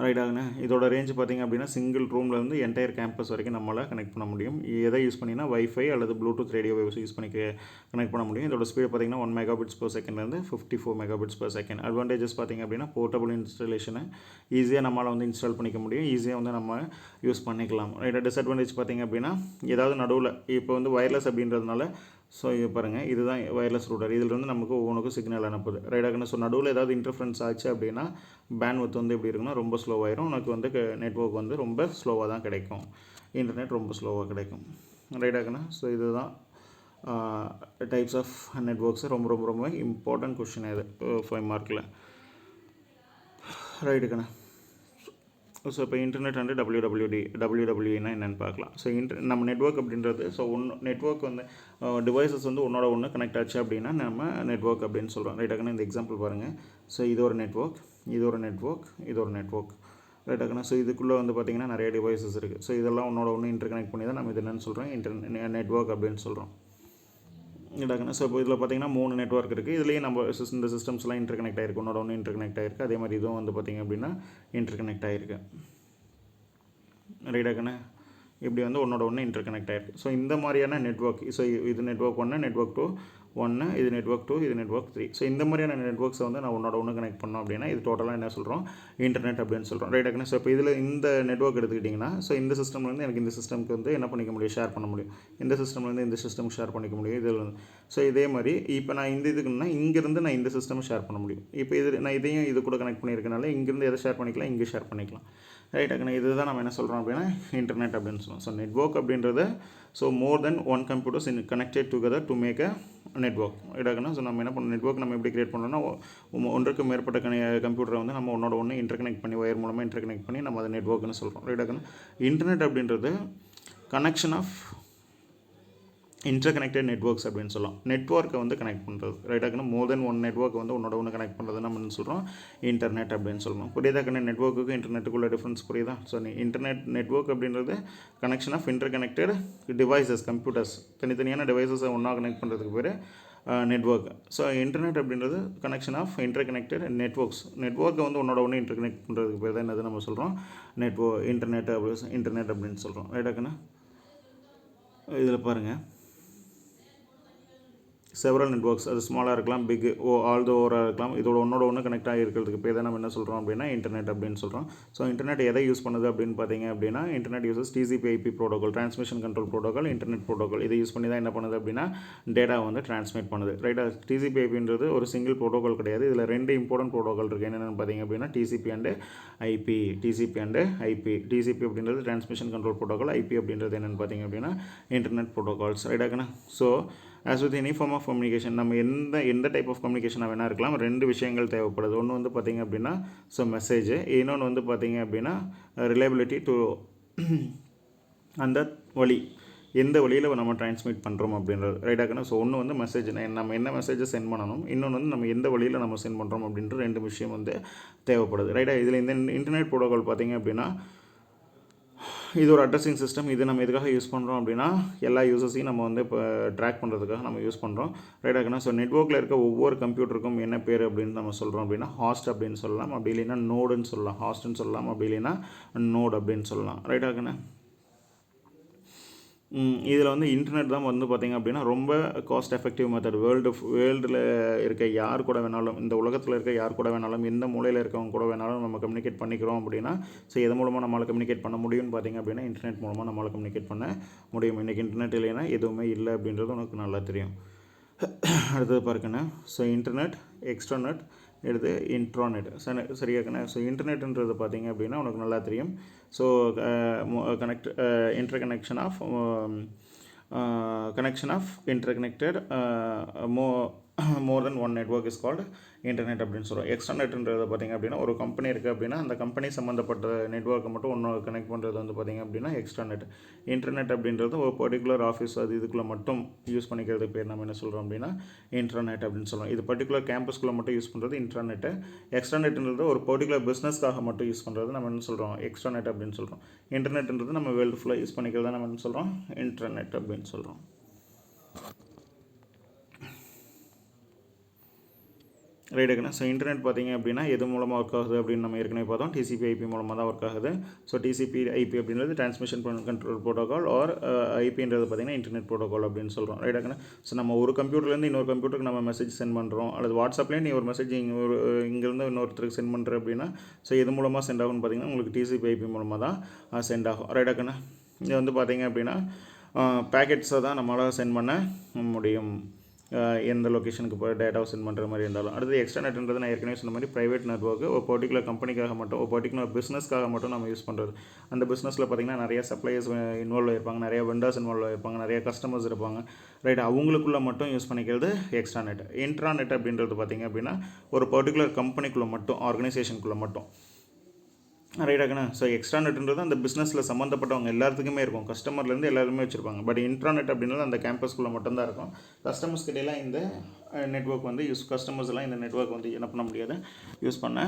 [SPEAKER 1] ரைட்டாகண்ணே. இதோட ரேஞ்ச் பார்த்திங்க அப்படின்னா சிங்கிள் ரூமில் வந்து என்டையர் கேம்பஸ் வரைக்கும் நம்மளால் கனெக்ட் பண்ண முடியும். எதை யூஸ் பண்ணினா வைஃபை அல்லது ப்ளூடூத் ரேடியோ வேவ்ஸ் யூஸ் பண்ணி கனெக்ட் பண்ண முடியும். இதோட ஸ்பீடு பார்த்திங்கன்னா 1 Mbps - 54 Mbps. அட்வான்டேஜஸ் பார்த்திங்க அப்படின்னா போர்ட்டபிள் இன்ஸ்டாலேஷனை ஈஸியாக நம்மளால் வந்து இன்ஸ்டால் பண்ணிக்க முடியும், ஈஸியாக வந்து நம்ம யூஸ் பண்ணிக்கலாம். ரைட்டாக. டிஸ்அட்வான்டேஜ் பார்த்திங்க அப்படின்னா ஏதாவது நடுவில் இப்போ வந்து வயர்லெஸ் அப்படின்றதுனால, ஸோ இது பாருங்கள், இதுதான் வயர்லெஸ் ரூட்டர். இதில் வந்து நமக்கு ஒவ்வொன்றுக்கும் சிக்னல் அனுப்புது. ரைட்டாகண்ணே. ஸோ நடுவில் ஏதாவது இன்டர்ஃபரன்ஸ் ஆச்சு அப்படின்னா பேண்ட்வித் வந்து எப்படி இருக்குன்னா ரொம்ப ஸ்லோவாயிரும். உனக்கு வந்து நெட்ஒர்க் வந்து ரொம்ப ஸ்லோவாக தான் கிடைக்கும், இன்டர்நெட் ரொம்ப ஸ்லோவாக கிடைக்கும். ரைட்டாகண்ணே. ஸோ இதுதான் டைப்ஸ் ஆஃப் நெட்ஒர்க்ஸ். ரொம்ப ரொம்ப ரொம்ப இம்பார்ட்டன்ட் கொஷின் இது 5 மார்க்கில். ரைட்டுக்கண்ணே. ஸோ இப்போ இன்டர்நெட் அண்ட் WWEனா என்னென்னு பார்க்கலாம். ஸோ நம்ம நெட்ஒர்க் அப்படின்றது, ஸோ நெட்ஒர்க் வந்து டிவைசஸ் வந்து ஒன்றோட ஒன்று கனெக்ட் ஆச்சு அப்படின்னா நம்ம நெட்ஒர்க் அப்படின்னு சொல்கிறோம். ரைட்டாகண்ணே. இந்த எக்ஸாம்பிள் பாருங்கள். ஸோ இது ஒரு நெட்ஒர்க், இது ஒரு நெட்ஒர்க். ரைட்டாகண்ணே. ஸோ இதுக்குள்ளே வந்து பார்த்திங்கன்னா நிறைய டிவைசஸ் இருக்குது. ஸோ இதெல்லாம் ஒன்றோட ஒன்று இன்டர்கனெக்ட் பண்ணி தான் நம்ம இது என்னென்னு சொல்கிறோம், நெட்ஒர்க் அப்படின்னு சொல்கிறோம். ரைட்டாகண்ணே. ஸோ இப்போ இதில் பார்த்திங்கன்னா 3 நெட்ஒர்க் இருக்குது. இதுலேயே நம்ம இந்த சிஸ்டம்ஸ்லாம் இன்டர்கனெக்ட் ஆகிருக்கு, ஒன்றோட ஒன்று இன்டர்கனெக்ட் ஆகிருக்கு. அதே மாதிரி இதுவும் வந்து பார்த்திங்க அப்படின்னா இன்டர்கனெக்ட் ஆகிருக்கு. ரைட்டாகண்ணே. இப்படி வந்து ஒன்றோட ஒன்று இன்டர்கனெக்ட் ஆகிருக்கு. ஸோ இந்த மாதிரியான நெட்ஒர்க், ஸோ இது நெட்ஒர்க் 1, நெட்ஒர்க் 2 1, இது நெட்ஒர்க் 2, இது நெட்ஒர்க் 3. ஸோ இந்த மாதிரியான நெட்ஒர்க்ஸை வந்து நான் ஒன்றோட ஒன்று கனெக்ட் பண்ணோம் அப்படின்னா இது டோட்டலாக என்ன சொல்கிறோம், இன்டர்நெட் அப்படின்னு சொல்கிறோம். ரைட்டாகண்ணே. ஸோ இப்போ இதில் இந்த நெட்ஒர்க் எடுத்துக்கிட்டிங்கன்னா, ஸோ இந்த சிஸ்டம்லேருந்து எனக்கு இந்த சிஸ்டம்க்கு வந்து என்ன பண்ணிக்க முடியும், ஷேர் பண்ண முடியும். இந்த சிஸ்டம்லேருந்து இந்த சிஸ்டம்க்கு ஷேர் பண்ணிக்க முடியும். இதில் வந்து ஸோ இதே மாதிரி இப்போ நான் இந்த இதுக்குன்னா இங்கேருந்து நான் இந்த சிஸ்டம் ஷேர் பண்ண முடியும். இப்போ இது நான் இதையும் இது கூட கனெக்ட் பண்ணியிருக்கனால இங்கேருந்து எதை ஷேர் பண்ணிக்கலாம், இங்கே ஷேர் பண்ணிக்கலாம். ரைட்டாகண்ணே. இதுதான் நம்ம என்ன சொல்கிறோம் அப்படின்னா இன்டர்நெட் அப்படின்னு சொல்லுவோம். ஸோ நெட்ஒர்க் அப்படின்றது so more then 1 computers connected together to make a network. ரைட்டாகண்ணே. ஸோ நம்ம என்ன பண்ணணும், நெட்ஒர்க் நம்ம எப்படி கிரியேட் பண்ணோம்னா ஒன்றுக்கு மேற்பட்ட கம்ப்யூட்டரை வந்து நம்ம ஒன்றோட ஒன்று இன்டர்கனெக்ட் பண்ணி வயர் மூலமாக இன்டர்கனெக்ட் பண்ணி நம்ம அதை நெட்ஒர்க்னு சொல்கிறோம். ரைட்டாகண்ணே. இன்டர்நெட் அப்படின்றது கனெக்ஷன் ஆஃப் இன்டர்கனெக்டட் நெட்ஒர்க்ஸ் அப்படின்னு சொல்லலாம். நெட்ஒர்க்கை வந்து கனெக்ட் பண்ணுறது. ரைட்டாகண்ணே. மோர் தென் 1 நெட்ஒர்க் வந்து ஒன்றோட ஒன்று கனெக்ட் பண்ணுறது நம்ம சொல்கிறோம் இன்டர்நெட் அப்படின்னு சொல்லணும். புரியுதாக்கண்ணே? நெட்ஒர்க்குக்கு இன்டர்நெட்டுக்குள்ள டிஃப்ரென்ஸ் புரியுதா? ஸோ நெட்ஒர்க் அப்படின்றது connection of interconnected devices, computers, தனித்தனியான டிவைசஸை ஒன்றா கனெக்ட் பண்ணுறதுக்கு பேர் நெட்ஒர்க். ஸோ இன்டர்நெட் அப்படின்றது கனெக்ஷன் ஆஃப் இன்டர்கனெக்டட் நெட்ஒர்க்ஸ். நெட்ஒர்க்கை வந்து ஒன்றோட ஒன்று இன்டர்கனெக்ட் பண்ணுறதுக்கு பேர் தான் என்னது நம்ம சொல்கிறோம் இன்டர்நெட் அப்படின்னு சொல்கிறோம். ரைட்டாக்கண்ணே. இதில் பாருங்கள், செவரல் நெட்ஒர்க்ஸ், அது ஸ்மாலாக இருக்கலாம், பிக் ஆல் ஓவராக இருக்கலாம். இதோட ஒன்றோட ஒன்று கனெக்ட் ஆகி இருக்கிறதுக்கு பேர் தான் நம்ம என்ன சொல்கிறோம் அப்படின்னா இன்டர்நெட் அப்படின்னு சொல்கிறோம். ஸோ இன்டர்நெட் எதை யூஸ் பண்ணுது அப்படின்னு பார்த்தீங்க அப்படின்னா internet uses TCP/IP protocol, transmission control protocol, internet protocol. இதை யூஸ் பண்ணி தான் என்ன பண்ணுது அப்படின்னா டேட்டா வந்து டிரான்ஸ்மிட் பண்ணுது. ரைட்டாக. TCP/IPன்றது ஒரு சிங்கிள் ப்ரோட்டோகால் கிடையாது. இதில் 2 இம்பார்ட்டன்ட் ப்ரோட்டோகால் இருக்குது. என்னென்னு பார்த்தீங்க அப்படின்னா TCP அண்ட் IP. TCP அப்படின்றது டிரான்ஸ்மிஷன் கண்ட்ரோல் ப்ரோட்டோகால். IP அப்படின்றது என்னென்னு பார்த்தீங்க அப்படின்னா இன்டர்நெட் ப்ரோட்டோகால்ஸ். ரைட்டாகண்ணே. So as with any form of communication, நம்ம எந்த டைப் ஆஃப் கம்யூனிகேஷனாக வேணால் இருக்கலாம். 2 விஷயங்கள் தேவைப்படுது. ஒன்று வந்து பார்த்திங்க அப்படின்னா ஸோ மெசேஜ், இன்னொன்று வந்து பார்த்திங்க அப்படின்னா ரிலையபிலிட்டி டு அந்த வழி, எந்த வழியில் நம்ம டிரான்ஸ்மிட் பண்ணுறோம் அப்படின்றது. ரைட்டாகண்ணே. ஸோ ஒன்று வந்து மெசேஜ், நம்ம என்ன மெசேஜை சென்ட் பண்ணணும், இன்னொன்று வந்து நம்ம எந்த வழியில் நம்ம சென்ட் பண்ணுறோம் அப்படின்ற 2 விஷயம் வந்து தேவைப்படுது. ரைட்டாக. இதில் இந்த இன்டர்நெட் ப்ரோட்டோகால் பார்த்திங்க அப்படின்னா இது ஒரு அட்ரஸிங் சிஸ்டம். இது நம்ம எதுக்காக யூஸ் பண்ணுறோம் அப்படின்னா எல்லா யூசர்ஸையும் நம்ம வந்து இப்போ ட்ராக் பண்ணுறதுக்காக நம்ம யூஸ் பண்ணுறோம். ரைட்டாகண்ணா. ஸோ நெட்வொர்க்கில் இருக்க ஒவ்வொரு கம்ப்யூட்டருக்கும் என்ன பேர் அப்படின்னு நம்ம சொல்கிறோம் அப்படின்னா ஹாஸ்ட் அப்படின்னு சொல்லலாம், அப்படி இல்லைன்னா நோடுன்னு சொல்லலாம். ஹாஸ்ட்னு சொல்லலாம், அப்படி இல்லைன்னா நோட் அப்படின்னு சொல்லலாம். ரைட்டாகண்ணா. இதில் வந்து இன்டர்நெட் தான் வந்து பார்த்திங்க அப்படின்னா ரொம்ப காஸ்ட் எஃபெக்டிவ் மெத்தட். வேர்ல்டில் இருக்க யார் கூட வேணாலும், இந்த உலகத்தில் இருக்க யார் கூட வேணாலும், எந்த மூலையில் இருக்கவங்க கூட வேணாலும் நம்ம கம்யூனிகேட் பண்ணிக்கிறோம் அப்படின்னா, ஸோ எது மூலமாக நம்மளால் கம்யூனிகேட் பண்ண முடியும்னு பார்த்திங்க அப்படின்னா இன்டர்நெட் மூலமாக நம்மளால் கம்யூனிகேட் பண்ண முடியும். இன்றைக்கி இன்டர்நெட் இல்லைன்னா எதுவுமே இல்லை அப்படின்றது உனக்கு நல்லா தெரியும். அடுத்தது பாருங்கண்ணா. ஸோ இன்டர்நெட், எக்ஸ்ட்ராநெட், எடுத்து இன்ட்ராநெட் சரியாக்கண்ணா. ஸோ இன்டர்நெட்ன்றது பார்த்திங்க அப்படின்னா உனக்கு நல்லா தெரியும். So interconnection of interconnected more than one network is called internet அப்படின்னு சொல்கிறோம். எக்ஸ்ட்ராநெட்ன்றது பார்த்திங்க அப்படின்னா ஒரு கம்பெனி இருக்குது அப்படின்னா அந்த கம்பெனி சம்மந்தப்பட்ட நெட்வொர்க்கை மட்டும் ஒன்று கனெக்ட் பண்ணுறது வந்து பார்த்திங்க அப்படின்னா எக்ஸ்ட்ராநெட். இன்டர்நெட் அப்படின்றது ஒரு பர்டிகுலர் ஆஃபீஸ் அது இதுக்குள்ளே மட்டும் யூஸ் பண்ணிக்கிறது பேர் நம்ம என்ன சொல்கிறோம் அப்படின்னா இன்ட்ராநெட் அப்படின்னு சொல்கிறோம். இது பர்டிகுலர் கேம்பஸ்குள்ளே மட்டும் யூஸ் பண்ணுறது இன்ட்ராநெட்டு. எக்ஸ்ட்ராநெட்ன்றது ஒரு பர்டிகுலர் பிஸ்னஸ்க்காக மட்டும் யூஸ் பண்ணுறது நம்ம என்ன சொல்கிறோம் எக்ஸ்ட்ராநெட் அப்படின்னு சொல்கிறோம். இன்டர்நெட்ன்றது நம்ம வேர்ல்டு ஃபுல்லாக யூஸ் பண்ணிக்கிறத நம்ம என்ன சொல்கிறோம் இன்ட்ராநெட் அப்படின்னு சொல்கிறோம். ரைட்டுங்கண்ணா. ஸோ இன்டர்நெட் பார்த்திங்க அப்படின்னா எது மூலமாக ஒர்க் ஆகுது அப்படின்னு நம்ம ஏற்கனவே பார்த்தோம். டிசிபி ஐபி மூலமாக தான் ஒர்க் ஆகுது. ஸோ டிசிபி ஐபி அப்படின்றது டிரான்ஸ்மிஷன் கண்ட்ரோல் ப்ரோட்டோகால் ஆர் ஐபின்றது பார்த்திங்கன்னா இன்டர்நெட் ப்ரோட்டோகால் அப்படின்னு சொல்கிறோம். ரைட்டாங்கண்ணா. ஸோ நம்ம ஒரு கம்ப்யூட்டர்லேருந்து இன்னொரு கம்ப்யூட்டருக்கு நம்ம மெசேஜ் சென்ட் பண்ணுறோம், அல்லது வாட்ஸ்அப்லேயே நீ ஒரு மெசேஜ் இங்கேருந்து இன்னொருத்தருக்கு சென்ட் பண்ணுற அப்படின்னா ஸோ எது மூலமாக சென்ட் ஆகும்னு பார்த்திங்கன்னா உங்களுக்கு டிசிபி ஐபி மூலமாக தான் சென்ட் ஆகும். ரைட்டாங்கண்ணா. இது வந்து பார்த்திங்க அப்படின்னா பேக்கெட்ஸை தான் நம்மளால் சென்ட் பண்ண முடியும் எந்த லொக்கேஷனுக்கு போய் டேட்டாவை சென்ட் பண்ணுற மாதிரி இருந்தாலும். அடுத்து எக்ஸ்ட்ராநெட்ன்றது நான் ஏற்கனவே சொன்ன மாதிரி ப்ரைவேட் நெட்வொர்க்கு ஒரு பர்டிகுலர் கம்பெனிக்காக மட்டும் ஒரு பர்டிகுலர் பிஸ்னஸ்க்காக மட்டும் நம்ம யூஸ் பண்ணுறது. அந்த பிஸ்னஸில் பார்த்திங்கன்னா நிறைய சப்ளையர்ஸ் இன்வால்வ் ஆகிருப்பாங்க, நிறைய வெண்டர்ஸ் இன்வால்வ் ஆகிருப்பாங்க, நிறைய கஸ்டமர்ஸ் இருப்பாங்க. ரைட், அவங்களுக்குள்ளே மட்டும் யூஸ் பண்ணிக்கிறது எக்ஸ்ட்ராநெட். இன்ட்ராநெட் அப்படின்றது பார்த்திங்க அப்படின்னா ஒரு பர்டிகுலர் கம்பெனிக்குள்ளே மட்டும் ஆர்கனைசேஷனுக்குள்ளே மட்டும். ரைட்டாங்கண்ணா. ஸோ எக்ஸ்ட்ராநெட்ன்றது அந்த பிஸ்னஸில் சம்மந்தப்பட்டவங்க எல்லாத்துக்குமே இருக்கும், கஸ்டமர்லேருந்து எல்லாருமே வச்சுருப்பாங்க. பட் இன்ட்ராநெட் அப்படின்றது அந்த கேம்பஸ்குள்ளே மட்டும்தான் இருக்கும். கஸ்டமர்ஸ் கிட்டேலாம் இந்த நெட்வொர்க் வந்து கஸ்டமர்ஸ்லாம் இந்த நெட்வொர்க் வந்து என்ன பண்ண முடியாது, யூஸ் பண்ண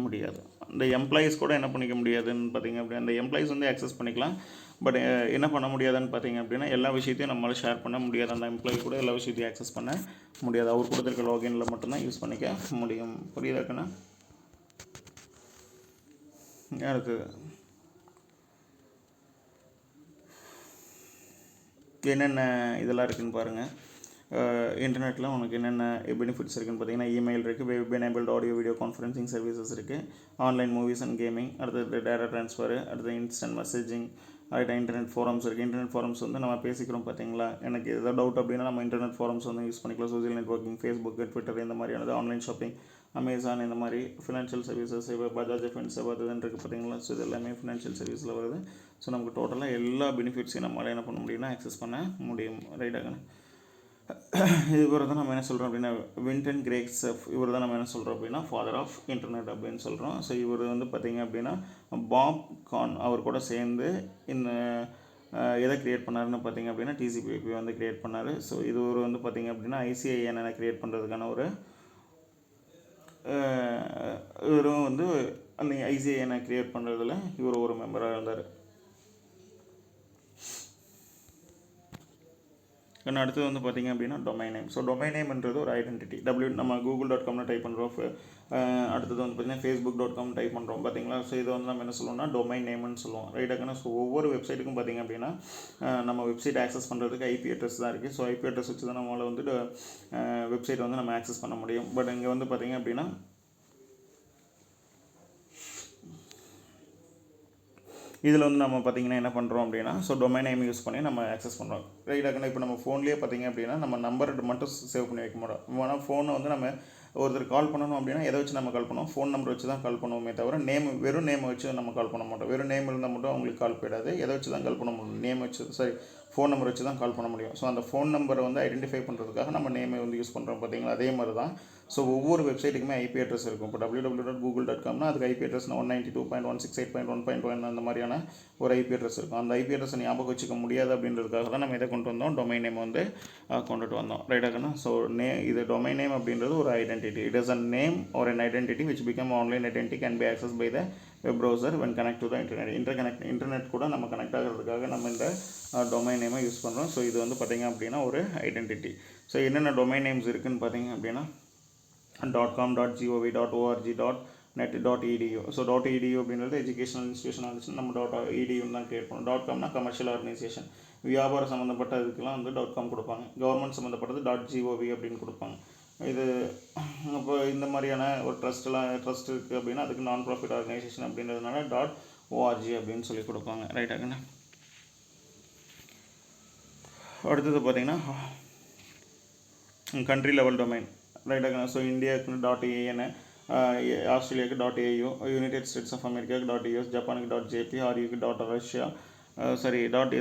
[SPEAKER 1] முடியாது. அந்த எம்ப்ளாயீஸ் கூட என்ன பண்ணிக்க முடியாதுன்னு பார்த்திங்க அப்படின்னா அந்த எம்ப்ளாயீஸ் வந்து ஆக்சஸ் பண்ணிக்கலாம். பட் என்ன பண்ண முடியாதுன்னு பார்த்திங்க அப்படின்னா எல்லா விஷயத்தையும் நம்மளால் ஷேர் பண்ண முடியாது. அந்த எம்ப்ளாயி கூட எல்லா விஷயத்தையும் ஆக்சஸ் பண்ண முடியாது. அவர் கொடுத்துருக்க லாகினில் மட்டும்தான் யூஸ் பண்ணிக்க முடியும். புரியுதாக்கண்ணா? அடுத்தது என்னென்ன இதெல்லாம் இருக்குதுன்னு பாருங்கள். இன்டர்நெட்டில் உனக்கு என்னென்ன பெனிஃபிட்ஸ் இருக்குதுன்னு பார்த்தீங்கன்னா இமெயில் இருக்குது, web enabled audio video conferencing services இருக்குது, ஆன்லைன் மூவிஸ் அண்ட் கேமிங், அடுத்தது டேட்டா ட்ரான்ஸ்ஃபர், அடுத்தது இன்ஸ்டன்ட் மெசேஜிங், அடுத்த இன்டர்நெட் ஃபோரம்ஸ் இருக்குது. இன்டர்நெட் ஃபோரம்ஸ் வந்து நம்ம பேசிக்கிறோம் பார்த்தீங்களா, எனக்கு எதாவது டவுட் அப்படின்னா நம்ம இன்டர்நெட் ஃபோரம்ஸ் வந்து யூஸ் பண்ணிக்கலாம். சோஷியல் நெட்வொர்க்கிங், ஃபேஸ்புக், ட்விட்டர் இந்த மாதிரியானது, ஆன்லைன் ஷாப்பிங், அமேசான் இந்த மாதிரி ஃபினான்ஷியல் சர்வீசஸ், இப்போ பஜாஜ் ஃபின்ஸ் அதுன்னு இருக்குது பார்த்தீங்களா. ஸோ இது எல்லாமே ஃபினான்ஷியல் சர்வீஸில் வருது. ஸோ நமக்கு டோட்டலாக எல்லா பெனிஃபிட்ஸையும் நம்மளால் என்ன பண்ண முடியும்னா ஆக்சஸ் பண்ண முடியும். ரைட்டாங்க. இவர் தான் நம்ம என்ன சொல்கிறோம் அப்படின்னா வின்டன் கிரேக்ஸப், இவர் தான் நம்ம என்ன சொல்கிறோம் அப்படின்னா ஃபாதர் ஆஃப் இன்டர்நெட் அப்படின்னு சொல்கிறோம். ஸோ இவர் வந்து பார்த்திங்க அப்படின்னா பாப் கான் அவர் கூட சேர்ந்து இந்த எதை க்ரியேட் பண்ணாருன்னு பார்த்திங்க அப்படின்னா டிசிபி வந்து க்ரியேட் பண்ணார். ஸோ இது ஒரு வந்து பார்த்திங்க அப்படின்னா ஐசிஐஎன் க்ரியேட் பண்ணுறதுக்கான ஒரு இவரும் வந்து அந்த ஐசிஐஎனை க்ரியேட் பண்ணுறதுல இவர் ஒரு மெம்பராக இருந்தார். அடுத்தது வந்து பார்த்திங்க அப்படின்னா டொமைன் நேம். ஸோ டொமைன் நேம்ன்றது ஒரு ஐடென்டிட்டி. நம்ம google.comனு டைப் பண்ணுறோம். அடுத்தது வந்து பார்த்திங்கன்னா facebook.com டைப் பண்ணுறோம் பார்த்தீங்களா. ஸோ இதை வந்து நம்ம என்ன சொல்லுவோம்னா டொமைன் நேம்னு சொல்லுவோம். ரைட்டாக்கன்னா. ஸோ ஒவ்வொரு வெப்சைட்டுக்கும் பார்த்திங்க அப்படின்னா நம்ம வெப்சைட் ஆக்சஸ் பண்ணுறதுக்கு ஐபி அட்ரஸ் தான் இருக்குது. ஸோ ஐபி அட்ரஸ் வச்சு தான் நம்மளால் வந்துட்டு வெப்சைட் வந்து நம்ம ஆக்சஸ் பண்ண முடியும். பட் இங்கே வந்து பார்த்திங்க அப்படின்னா இதில் வந்து நம்ம பார்த்திங்கன்னா என்ன பண்ணுறோம் அப்படின்னா ஸோ டொமைன் நேம் யூஸ் பண்ணி நம்ம ஆக்சஸ் பண்ணுறோம். ரைட்டாக்கன்னா. இப்போ நம்ம ஃபோன்லேயே பார்த்திங்க அப்படின்னா நம்ம நம்பர் மட்டும் சேவ் பண்ணி வைக்க மாட்டோம். ஆனால் ஃபோனை வந்து நம்ம ஒருத்தர் கால் பண்ணணும் அப்படின்னா எதை வச்சு நம்ம கால் பண்ணுவோம், ஃபோன் நம்பர் வச்சு தான் கால் பண்ணுவோமே தவிர வெறும் நேமை வச்சு நம்ம கால் பண்ண மாட்டோம். வெறும் நேம் இருந்தால் மட்டும் அவங்களுக்கு கால் போயிடாது. எதை வச்சு தான் கால் பண்ண முடியும், நேம் வச்சு ஃபோன் நம்பர் வச்சு தான் கால் பண்ண முடியும். ஸோ அந்த ஃபோன் நம்பரை வந்து ஐடென்டிஃபை பண்ணுறதுக்காக நம்ம நேமை வந்து யூஸ் பண்ணுறோம் பார்த்தீங்களா. அதே மாதிரி தான் ஸோ ஒவ்வொரு வெப்சைட்டுக்குமே ஐபி அட்ரஸ் இருக்கும். இப்போ www.google.comனா அதுக்கு ஐபி அட்ரஸ் 192.168.1.1 அந்த மாதிரியான ஒரு ஐபி அட்ரஸ் இருக்கும். அந்த ஐபி அட்ரஸை ஞாபகம் வச்சுக்க முடியாது அப்படின்றதுக்காக தான் நம்ம இதை கொண்டு வந்தோம், டொமைன் நேம் வந்து கொண்டுட்டு வந்தோம். ரைட்டாகண்ணா. ஸோ இது டொமைன் நேம் அப்படின்றது ஒரு identity. It is a name or an identity which become online identity can be accessed by the web browser when connect to the internet கூட நம்ம கனெக்ட் ஆகிறதுக்காக நம்ம இந்த டொமைன் நேமை யூஸ் பண்ணுறோம். ஸோ இது வந்து பார்த்திங்க அப்படின்னா ஒரு ஐடென்டிட்டி. ஸோ என்னென்ன டொமைன் நேம்ஸ் இருக்குதுன்னு பார்த்தீங்க அப்படின்னா .com, .gov, .org, .net, .edu. So .edu அப்படின்றது எஜுகேஷனல் இன்ஸ்டியூஷன் இருந்துச்சு, நம்ம .edu தான் கிரியேட் பண்ணோம். .comனா கமர்ஷியல் ஆர்கனைசேஷன், வியாபாரம் சம்மந்தப்பட்ட இதுக்கெல்லாம் வந்து .com கொடுப்பாங்க. கவர்மெண்ட் சம்மந்தப்பட்டது .gov அப்படின்னு கொடுப்பாங்க. இது இப்போ இந்த மாதிரியான ஒரு ட்ரஸ்ட் இருக்குது அப்படின்னா அதுக்கு நான் ப்ராஃபிட் ஆர்கனைசேஷன் அப்படின்றதுனால .org அப்படின்னு சொல்லி கொடுப்பாங்க. ரைட்டாங்கண்ணா. அடுத்தது பார்த்திங்கன்னா கண்ட்ரி லெவல் டொமைன். ரைட்டாங்கண்ணா. ஸோ இந்தியாவுக்கு .an, ஆஸ்திரேலியாவுக்கு .au, யுனைடெட் ஸ்டேட்ஸ் ஆஃப் அமெரிக்காவுக்கு .us, ஜப்பானுக்கு .jp, ஆர்யூக்கு .ரஷ்யா,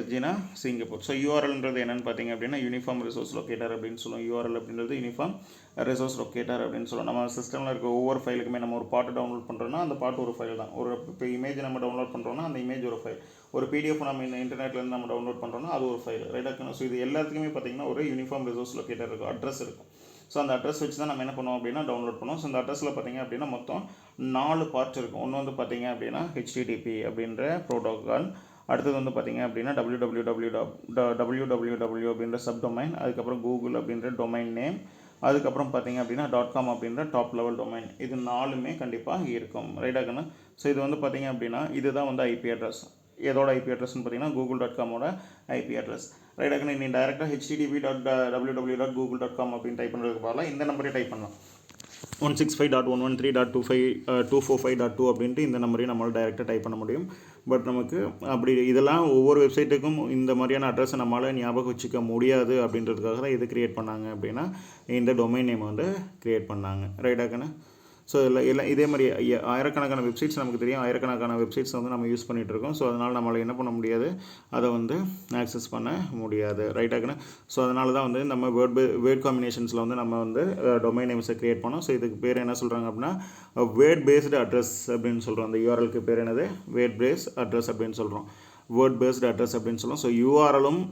[SPEAKER 1] .sgனா சிங்கப்பூர். ஸோ யூஆர்எல்ன்றது என்னென்னு பார்த்தீங்க அப்படின்னா யூனிஃபார்ம் ரிசோர்ஸ் லொக்கேட்டர் அப்படின்னு சொல்லுவோம். யூஆர்எல் அப்படின்றது யூனிஃபார்ம் ரிசோர்ஸ் லொக்கேட்டர் அப்படின்னு சொல்லுவோம். நம்ம சிஸ்டமில் இருக்க ஒவ்வொரு ஃபைலுக்குமே நம்ம ஒரு பாட்டு டவுன்லோட் பண்ணுறோன்னா அந்த பாட்டு ஒரு ஃபைல் தான். ஒரு இப்போ இமேஜ் நம்ம டவுன்லோட் பண்ணுறோன்னா அந்த இமேஜ் ஒரு ஃபைல். ஒரு பிடிஎஃப் நம்ம இந்த இன்டர்நெட்லேருந்து நம்ம டவுன்லோட் பண்ணுறோன்னா அது ஒரு ஃபைல். ரைட்டாக. ஸோ இது எல்லாத்துக்குமே பார்த்திங்கன்னா ஒரு யூனிஃபார்ம் ரிசோர்ஸ் லொக்கேட்டர் இருக்கும், அட்ரஸ் இருக்கும். ஸோ அந்த அட்ரஸ் வச்சு தான் நம்ம என்ன பண்ணுவோம் அப்படின்னா டவுன்லோட் பண்ணுவோம். ஸோ அந்த அட்ரஸில் பார்த்திங்க அப்படின்னா மொத்தம் 4 பார்ட் இருக்கும். ஒன்று வந்து பார்த்திங்க அப்படின்னா HTTP அப்படின்ற ப்ரோட்டோகால். அடுத்தது வந்து பார்த்திங்க அப்படின்னா www அப்படின்ற சப்டொமைன், அதுக்கப்புறம் கூகுள் அப்படின்ற டொமைன் நேம், அதுக்கப்புறம் பார்த்திங்க அப்படின்னா .com அப்படின்ற டாப் லெவல் டொமைன். இது 4மே கண்டிப்பாக இருக்கும். ரைட்டாகண்ணா. ஸோ இது வந்து பார்த்திங்க அப்படின்னா இதுதான் வந்து ஐபி அட்ரஸ். எதோட ஐபி அட்ரஸ்ன்னு பார்த்தீங்கன்னா google.comோட ஐபி அட்ரஸ். ரைட்டாகண்ணா. நீ டேரெக்டாக http.www.google.com அப்படின்னு டைப் பண்ணுறதுக்கு பதிலாக இந்த நம்பரே டைப் பண்ணலாம். 165.113.245.2 அப்படின்ட்டு இந்த நம்பரையும் நம்மளால் டைரெக்டாக டைப் பண்ண முடியும். பட் நமக்கு அப்படி இதெல்லாம் ஒவ்வொரு வெப்சைட்டுக்கும் இந்த மாதிரியான அட்ரஸை நம்மளால் ஞாபகம் வச்சுக்க முடியாது அப்படின்றதுக்காக தான் இது க்ரியேட் பண்ணாங்க அப்படின்னா இந்த டொமைன் நேம் வந்து க்ரியேட் பண்ணாங்க. ரைட்டாகண்ணா. ஸோ எல்லாம் இதே மாதிரி ஆயிரக்கணக்கான வெப்சைட்ஸ் நமக்கு தெரியும். ஆயிரக்கணக்கான வெப்சைட்ஸ் வந்து நம்ம யூஸ் பண்ணிகிட்ருக்கோம். ஸோ அதனால் நம்மளால் என்ன பண்ண முடியாது, அதை வந்து ஆக்சஸ் பண்ண முடியாது. ரைட்டாகண்ணா. ஸோ அதனால தான் வந்து நம்ம வேர்ட் காம்பினேஷன்ஸில் வந்து நம்ம வந்து டொமைன் நேம்ஸை க்ரியேட் பண்ணோம். ஸோ இதுக்கு பேர் என்ன சொல்கிறாங்க அப்படின்னா வேர்ட் பேஸ்டு அட்ரஸ் அப்படின்னு சொல்கிறோம். அந்த யூஆர்எலுக்கு பேர் என்னது, வேர்ட் பேஸ் அட்ரஸ் அப்படின்னு சொல்கிறோம். வேர்ட் பேஸ்டு அட்ரஸ் அப்படின்னு சொல்கிறோம். ஸோ யூஆர்எலும்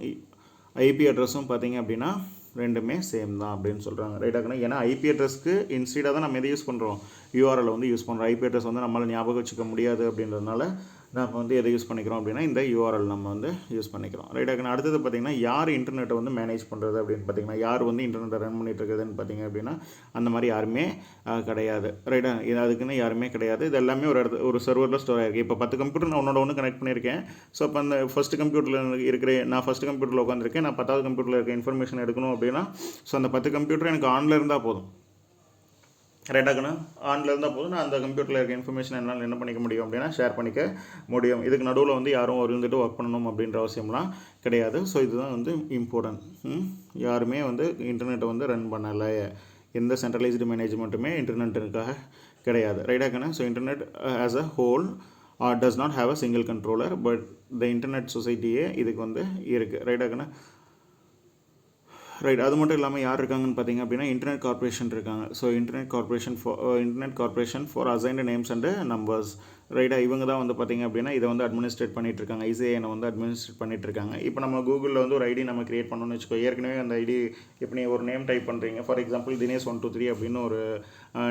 [SPEAKER 1] ஐபி அட்ரஸும் பார்த்திங்க அப்படின்னா ரெண்டுமே சேம் தான் அப்படின்னு சொல்கிறாங்க. ரைட்டாகண்ணா. ஏன்னா ஐபி அட்ரஸ்க்கு இன்ஸ்டீடாக தான் நம்ம எதை யூஸ் பண்ணுறோம், யூஆர்எல் வந்து யூஸ் பண்ணுறோம். ஐபி அட்ரஸ் வந்து நம்மளால் ஞாபகம் வச்சுக்க முடியாது அப்படின்றதுனால நம்ம வந்து எதை யூஸ் பண்ணிக்கிறோம் அப்படின்னா இந்த யூஆர்எல் நம்ம வந்து யூஸ் பண்ணிக்கிறோம். ரைட்டாகண்ணா. அடுத்தது பார்த்திங்கன்னா யார் இன்டர்நெட்டை வந்து மேனேஜ் பண்ணுறது அப்படின்னு பார்த்திங்கன்னா யார் வந்து இன்டர்நெட்டை ரன் பண்ணிட்டு இருக்குதுன்னு பார்த்திங்க அப்படின்னா அந்த மாதிரி யாருமே கிடையாது. ரைட்டாக. இது அதுக்குன்னு யாருமே கிடையாது. இது எல்லாமே ஒரு சர்வரில் ஸ்டோர் ஆகிருக்கு. இப்போ 10 கம்ப்யூட்டர் நான் ஒன்று கனெக்ட் பண்ணியிருக்கேன். ஸோ அப்போ அந்த ஃபஸ்ட்டு கம்ப்யூட்டரில் இருக்கிற நான் ஃபஸ்ட்டு கம்ப்யூட்டரில் உட்காந்துருக்கேன். நான் 10வது கம்ப்யூட்டரில் இருக்க இன்ஃபர்மேஷன் எடுக்கணும் அப்படின்னா ஸோ அந்த 10 கம்ப்யூட்டர் எனக்கு ஆனில் இருந்தால் போதும். ரைட்டாகண்ணா. ஆனில் இருந்தால் போதும். நான் அந்த கம்ப்யூட்டரில் இருக்க இன்ஃபர்மேஷன் என்னால் என்ன பண்ணிக்க முடியும் அப்படின்னா ஷேர் பண்ணிக்க முடியும். இதுக்கு நடுவில் வந்து யாரும் இருந்துட்டு ஒர்க் பண்ணணும் அப்படின்ற அவசியம்லாம் கிடையாது. ஸோ இதுதான் வந்து இம்பார்ட்டன்ட். யாருமே வந்து இன்டர்நெட்டை வந்து ரன் பண்ணலை. எந்த சென்ட்ரலைஸ்டு மேனேஜ்மெண்ட்டுமே இன்டர்நெட்டுக்காக கிடையாது. ரைட்டாகண்ணா. So internet as a whole does not have a single controller, but the internet சொசைட்டியே இதுக்கு வந்து இருக்குது. ரைட்டாகண்ணா. ரைட். அது மட்டும் இல்லாமல் யார் இருக்காங்கன்னு பார்த்தீங்க அப்படின்னா இன்டர்நெட் கார்பரேஷன் இருக்காங்க. So internet corporation for assigned names and numbers. ரைட்டாக. இவங்க தான் வந்து பார்த்திங்க அப்படின்னா இதை வந்து அட்மினிஸ்ட்ரேட் பண்ணிகிட்ருக்காங்க. ICANனை வந்து அட்மினிஸ்ட்ரேட் பண்ணிகிட்ருக்காங்க. இப்போ நம்ம கூகுளில் வந்து ஒரு ஐடி நம்ம க்ரியேட் பண்ணணும்னு வச்சுக்கோ. ஏற்கனவே அந்த ஐடி இப்போ நீ ஒரு நேம் டைப் பண்ணுறீங்க. ஃபார் எக்ஸாம்பிள் Dinesh123 அப்படின்னு ஒரு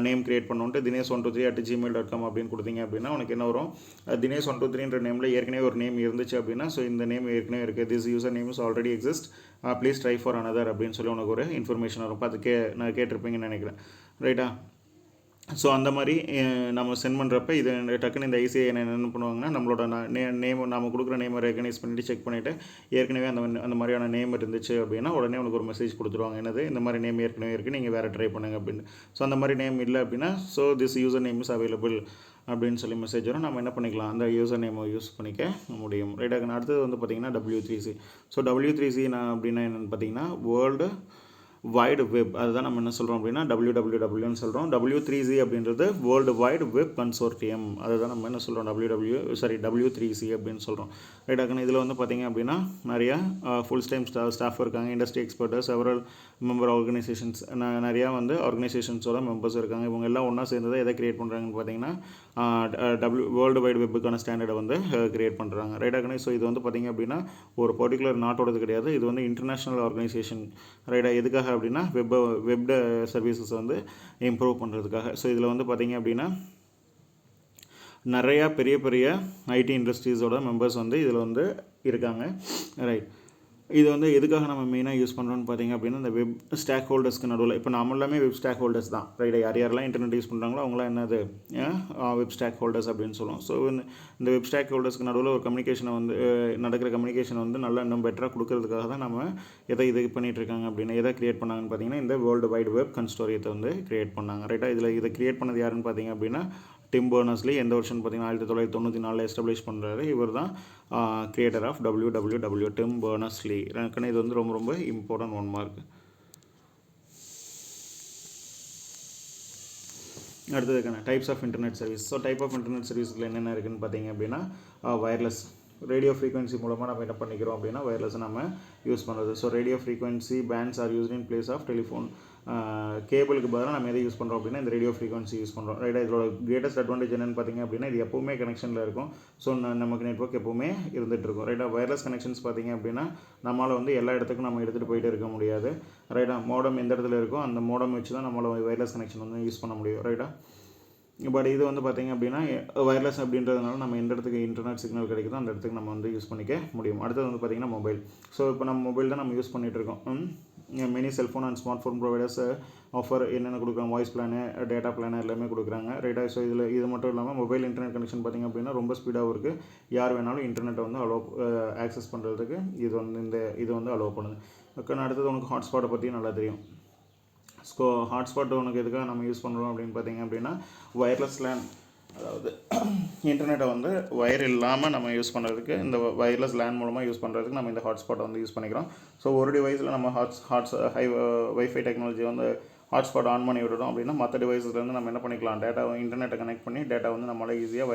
[SPEAKER 1] நேம் க்ரியேட் பண்ணணுன்ட்டு Dinesh123@gmail.com அப்படின்னு கொடுத்தீங்க அப்படின்னா உனக்கு என்ன வரும், Dinesh123ன்ற நேமில் ஏற்கனவே ஒரு நேம் இருந்துச்சு அப்படின்னா ஸோ இந்த நேம் ஏற்கனவே இருக்குது, this user name is already exist, please try for another அப்படின்னு சொல்லி உனக்கு ஒரு இன்ஃபர்மேஷன் வரும். பார்த்து நான் கேட்டிருப்பீங்கன்னு நினைக்கிறேன். ரைட்டா. ஸோ அந்த மாதிரி நம்ம சென்ட் பண்ணுறப்ப இது டக்குன்னு இந்த ICAN என்ன பண்ணுவாங்கன்னா நம்மளோட நேம் நம்ம கொடுக்குற நேமை ரெகனைஸ் பண்ணிவிட்டு செக் பண்ணிவிட்டு ஏற்கனவே அந்த மாதிரியான நேம் இருந்துச்சு அப்படின்னா உடனே உனக்கு ஒரு மெசேஜ் கொடுத்துருவாங்க. என்னது, இந்த மாதிரி நேம் ஏற்கனவே இருக்குது, நீங்கள் வேறு ட்ரை பண்ணுங்க அப்படின்னு. ஸோ அந்த மாதிரி நேம் இல்லை அப்படின்னா so this user name is available அப்படின்னு சொல்லி மெசேஜ் வரும். நம்ம என்ன பண்ணிக்கலாம், அந்த யூசர் நேமை யூஸ் பண்ணிக்க முடியும். ரைட்டாக. அடுத்தது வந்து பார்த்திங்கன்னா W3C. ஸோ W3C அப்படின்னா என்னென்னு பார்த்தீங்கன்னா வேர்ல்டு வைடு வெப். அதுதான் நம்ம என்ன சொல்கிறோம் அப்படின்னா WWWன்னு சொல்கிறோம். W3C அப்படின்றது வேர்ல்டு வைடு வெப் கன்சோர்டியம். அதுதான் நம்ம என்ன சொல்கிறோம் W3C அப்படின்னு சொல்கிறோம். ரைட்டாக. இதில் வந்து பார்த்திங்க அப்படின்னா நிறையா ஃபுல் டைம் ஸ்டாஃப் இருக்காங்க, industry expert, several member organisations, நிறையா வந்து ஆர்கனைசேஷன்ஸோட மெம்பர்ஸ் இருக்காங்க. இவங்க எல்லாம் ஒன்றா சேர்ந்து தான் எதை க்ரியேட் பண்ணுறாங்கன்னு பார்த்தீங்கன்னா வேர்ல்டு வைடு வெப்புக்கான ஸ்டாண்டர்டை வந்து க்ரியேட் பண்ணுறாங்க. ரைட்டாக. ஸோ இது வந்து பார்த்திங்க அப்படின்னா ஒரு பர்டிகுலர் நாட்டோடது கிடையாது. இது வந்து இன்டர்நேஷ்னல் ஆர்கனைசேஷன். ரைட்டாக. எதுக்காக அப்படின்னா வெப் சர்வீசஸ் வந்து இம்ப்ரூவ் பண்ணுறதுக்காக. ஸோ இதில் வந்து பார்த்திங்க அப்படின்னா நிறையா பெரிய பெரிய ஐடி இண்டஸ்ட்ரீஸோட மெம்பர்ஸ் வந்து இதில் வந்து இருக்காங்க. ரைட். இது வந்து எதுக்காக நம்ம மெயினாக யூஸ் பண்ணுறோன்னு பார்த்தீங்க அப்படின்னா, இந்த வெப் ஸ்டாக் ஹோல்டர்ஸ்க்கு நடுவில் இப்போ நம்ம எல்லாமே வெப் ஸ்டாக் ஹோல்டர்ஸ் தான். ரைட். யாரெல்லாம் இன்டர்நெட் யூஸ் பண்ணுறாங்களோ அவங்களாம் என்னது வெப் ஸ்டாக் ஹோல்டர்ஸ் அப்படின்னு சொல்லுவோம். ஸோ இந்த வெப் ஸ்டாக் ஹோல்டர்ஸ்க்கு நடுவில் ஒரு கம்யூனிகேஷனை வந்து நடக்கிற கம்யூனிகேஷன் வந்து நல்லா இன்னும் பெட்டராக கொடுக்கறதுக்காக தான் நம்ம இது பண்ணிகிட்டு இருக்காங்க அப்படின்னு எதை கிரியேட் பண்ணாங்கன்னு பார்த்தீங்கன்னா, இந்த வேர்ல்டு வைட் வெப் கன்ஸ்டோரியத்தை வந்து கிரியேட் பண்ணாங்க. ரைட்டாக. இதை கிரியேட் பண்ணது யாருன்னு பார்த்தீங்க அப்படின்னா, டிம் பர்னர்ஸ்-லீ. எந்த வருஷம்னு பார்த்தீங்கன்னா 1994 எஸ்டாப்ளிஷ் பண்ணுறாரு. இவர் தான் creator of WWW, Tim Berners Lee. இது வந்து ரொம்ப ரொம்ப இம்பார்ட்டன்ட் 1 மார்க். அடுத்ததுக்கான types of internet service. So type of internet சர்வீஸில் என்னென்ன இருக்குதுன்னு பார்த்தீங்க அப்படின்னா, வயர்லெஸ் ரேடியோ ஃப்ரீக்வன்சி மூலமாக நம்ம என்ன பண்ணிக்கிறோம் அப்படின்னா வயர்லெஸ் நம்ம யூஸ் பண்ணுறது. So radio frequency bands are used in place of telephone. கேபிளுக்கு பதிலாக நம்ம எதை யூஸ் பண்ணுறோம் அப்படின்னா இந்த ரேடியோ ஃப்ரீக்வன்சி யூஸ் பண்ணுறோம். ரைட்டாக. இதோட கிரேட்டஸ்ட் அட்வான்டேஜ் என்னென்னு பார்த்தீங்க அப்படின்னா, இது எப்போவுமே கனெக்ஷனில் இருக்கும். ஸோ நமக்கு நெட்வொர்க் எப்போவுமே இருந்துகிட்டு இருக்கும். ரைட்டாக. வயர்லெஸ் கனெக்ஷன்ஸ் பார்த்தீங்க அப்படின்னா நம்மளால் வந்து எல்லா இடத்துக்கும் நம்ம எடுத்துகிட்டு போயிட்டு இருக்க முடியாது. ரைட்டாக. மோடம் எந்த இடத்துல இருக்கோ அந்த மோடம் வச்சு தான் நம்மளால் வயர்லெஸ் கனெக்ஷன் வந்து யூஸ் பண்ண முடியும். ரைட்டாக. பட் இது வந்து பார்த்திங்க அப்படின்னா வயர்லெஸ் அப்படின்றதுனால நம்ம எந்த இடத்துக்கு இன்டர்நெட் சிக்னல் கிடைக்குதோ அந்த இடத்துக்கு நம்ம வந்து யூஸ் பண்ணிக்க முடியும். அடுத்தது வந்து பார்த்திங்கன்னா மொபைல். ஸோ இப்போ நம்ம மொபைல் தான் நம்ம யூஸ் பண்ணிகிட்டு இருக்கோம். Many cellphone and smart phone providers offer என்னென்ன கொடுக்குறாங்க, வாய்ஸ் பிளானு, டேட்டா பிளானு எல்லாமே கொடுக்குறாங்க. ரைட்டாக. ஸோ இது மட்டும் இல்லாமல் மொபைல் இன்டர்நெட் கனெக்ஷன் பார்த்திங்க அப்படின்னா ரொம்ப ஸ்பீடாகவும் இருக்குது. யார் வேணாலும் இன்டர்நெட்டை வந்து ஆக்சஸ் பண்ணுறதுக்கு இது வந்து அலோவ் பண்ணுது. அடுத்தது உனக்கு ஹாட்ஸ்பாட்டை பற்றி நல்லா தெரியும். ஸோ ஹாட்ஸ்பாட் உனக்கு எதுக்காக நம்ம யூஸ் பண்ணுறோம் அப்படின்னு பார்த்தீங்க அப்படின்னா வயர்லெஸ் லேன், அதாவது இன்டர்நெட்டை வந்து ஒயர் இல்லாமல் நம்ம யூஸ் பண்ணுறதுக்கு இந்த வயர்லெஸ் லேன் மூலமாக யூஸ் பண்ணுறதுக்கு நம்ம இந்த ஹாட்ஸ்பாட்டை வந்து யூஸ் பண்ணிக்கிறோம். ஸோ ஒரு டிவைஸில் நம்ம வைஃபை டெக்னாலஜி வந்து ஹாட்ஸ்பாட் ஆன் பண்ணி விடுறோம் அப்படின்னா மற்ற டிவைஸ்லேருந்து நம்ம என்ன பண்ணிக்கலாம், இன்டர்நெட்டை கனெக்ட் பண்ணி டேட்டா வந்து நம்மளால் ஈஸியாக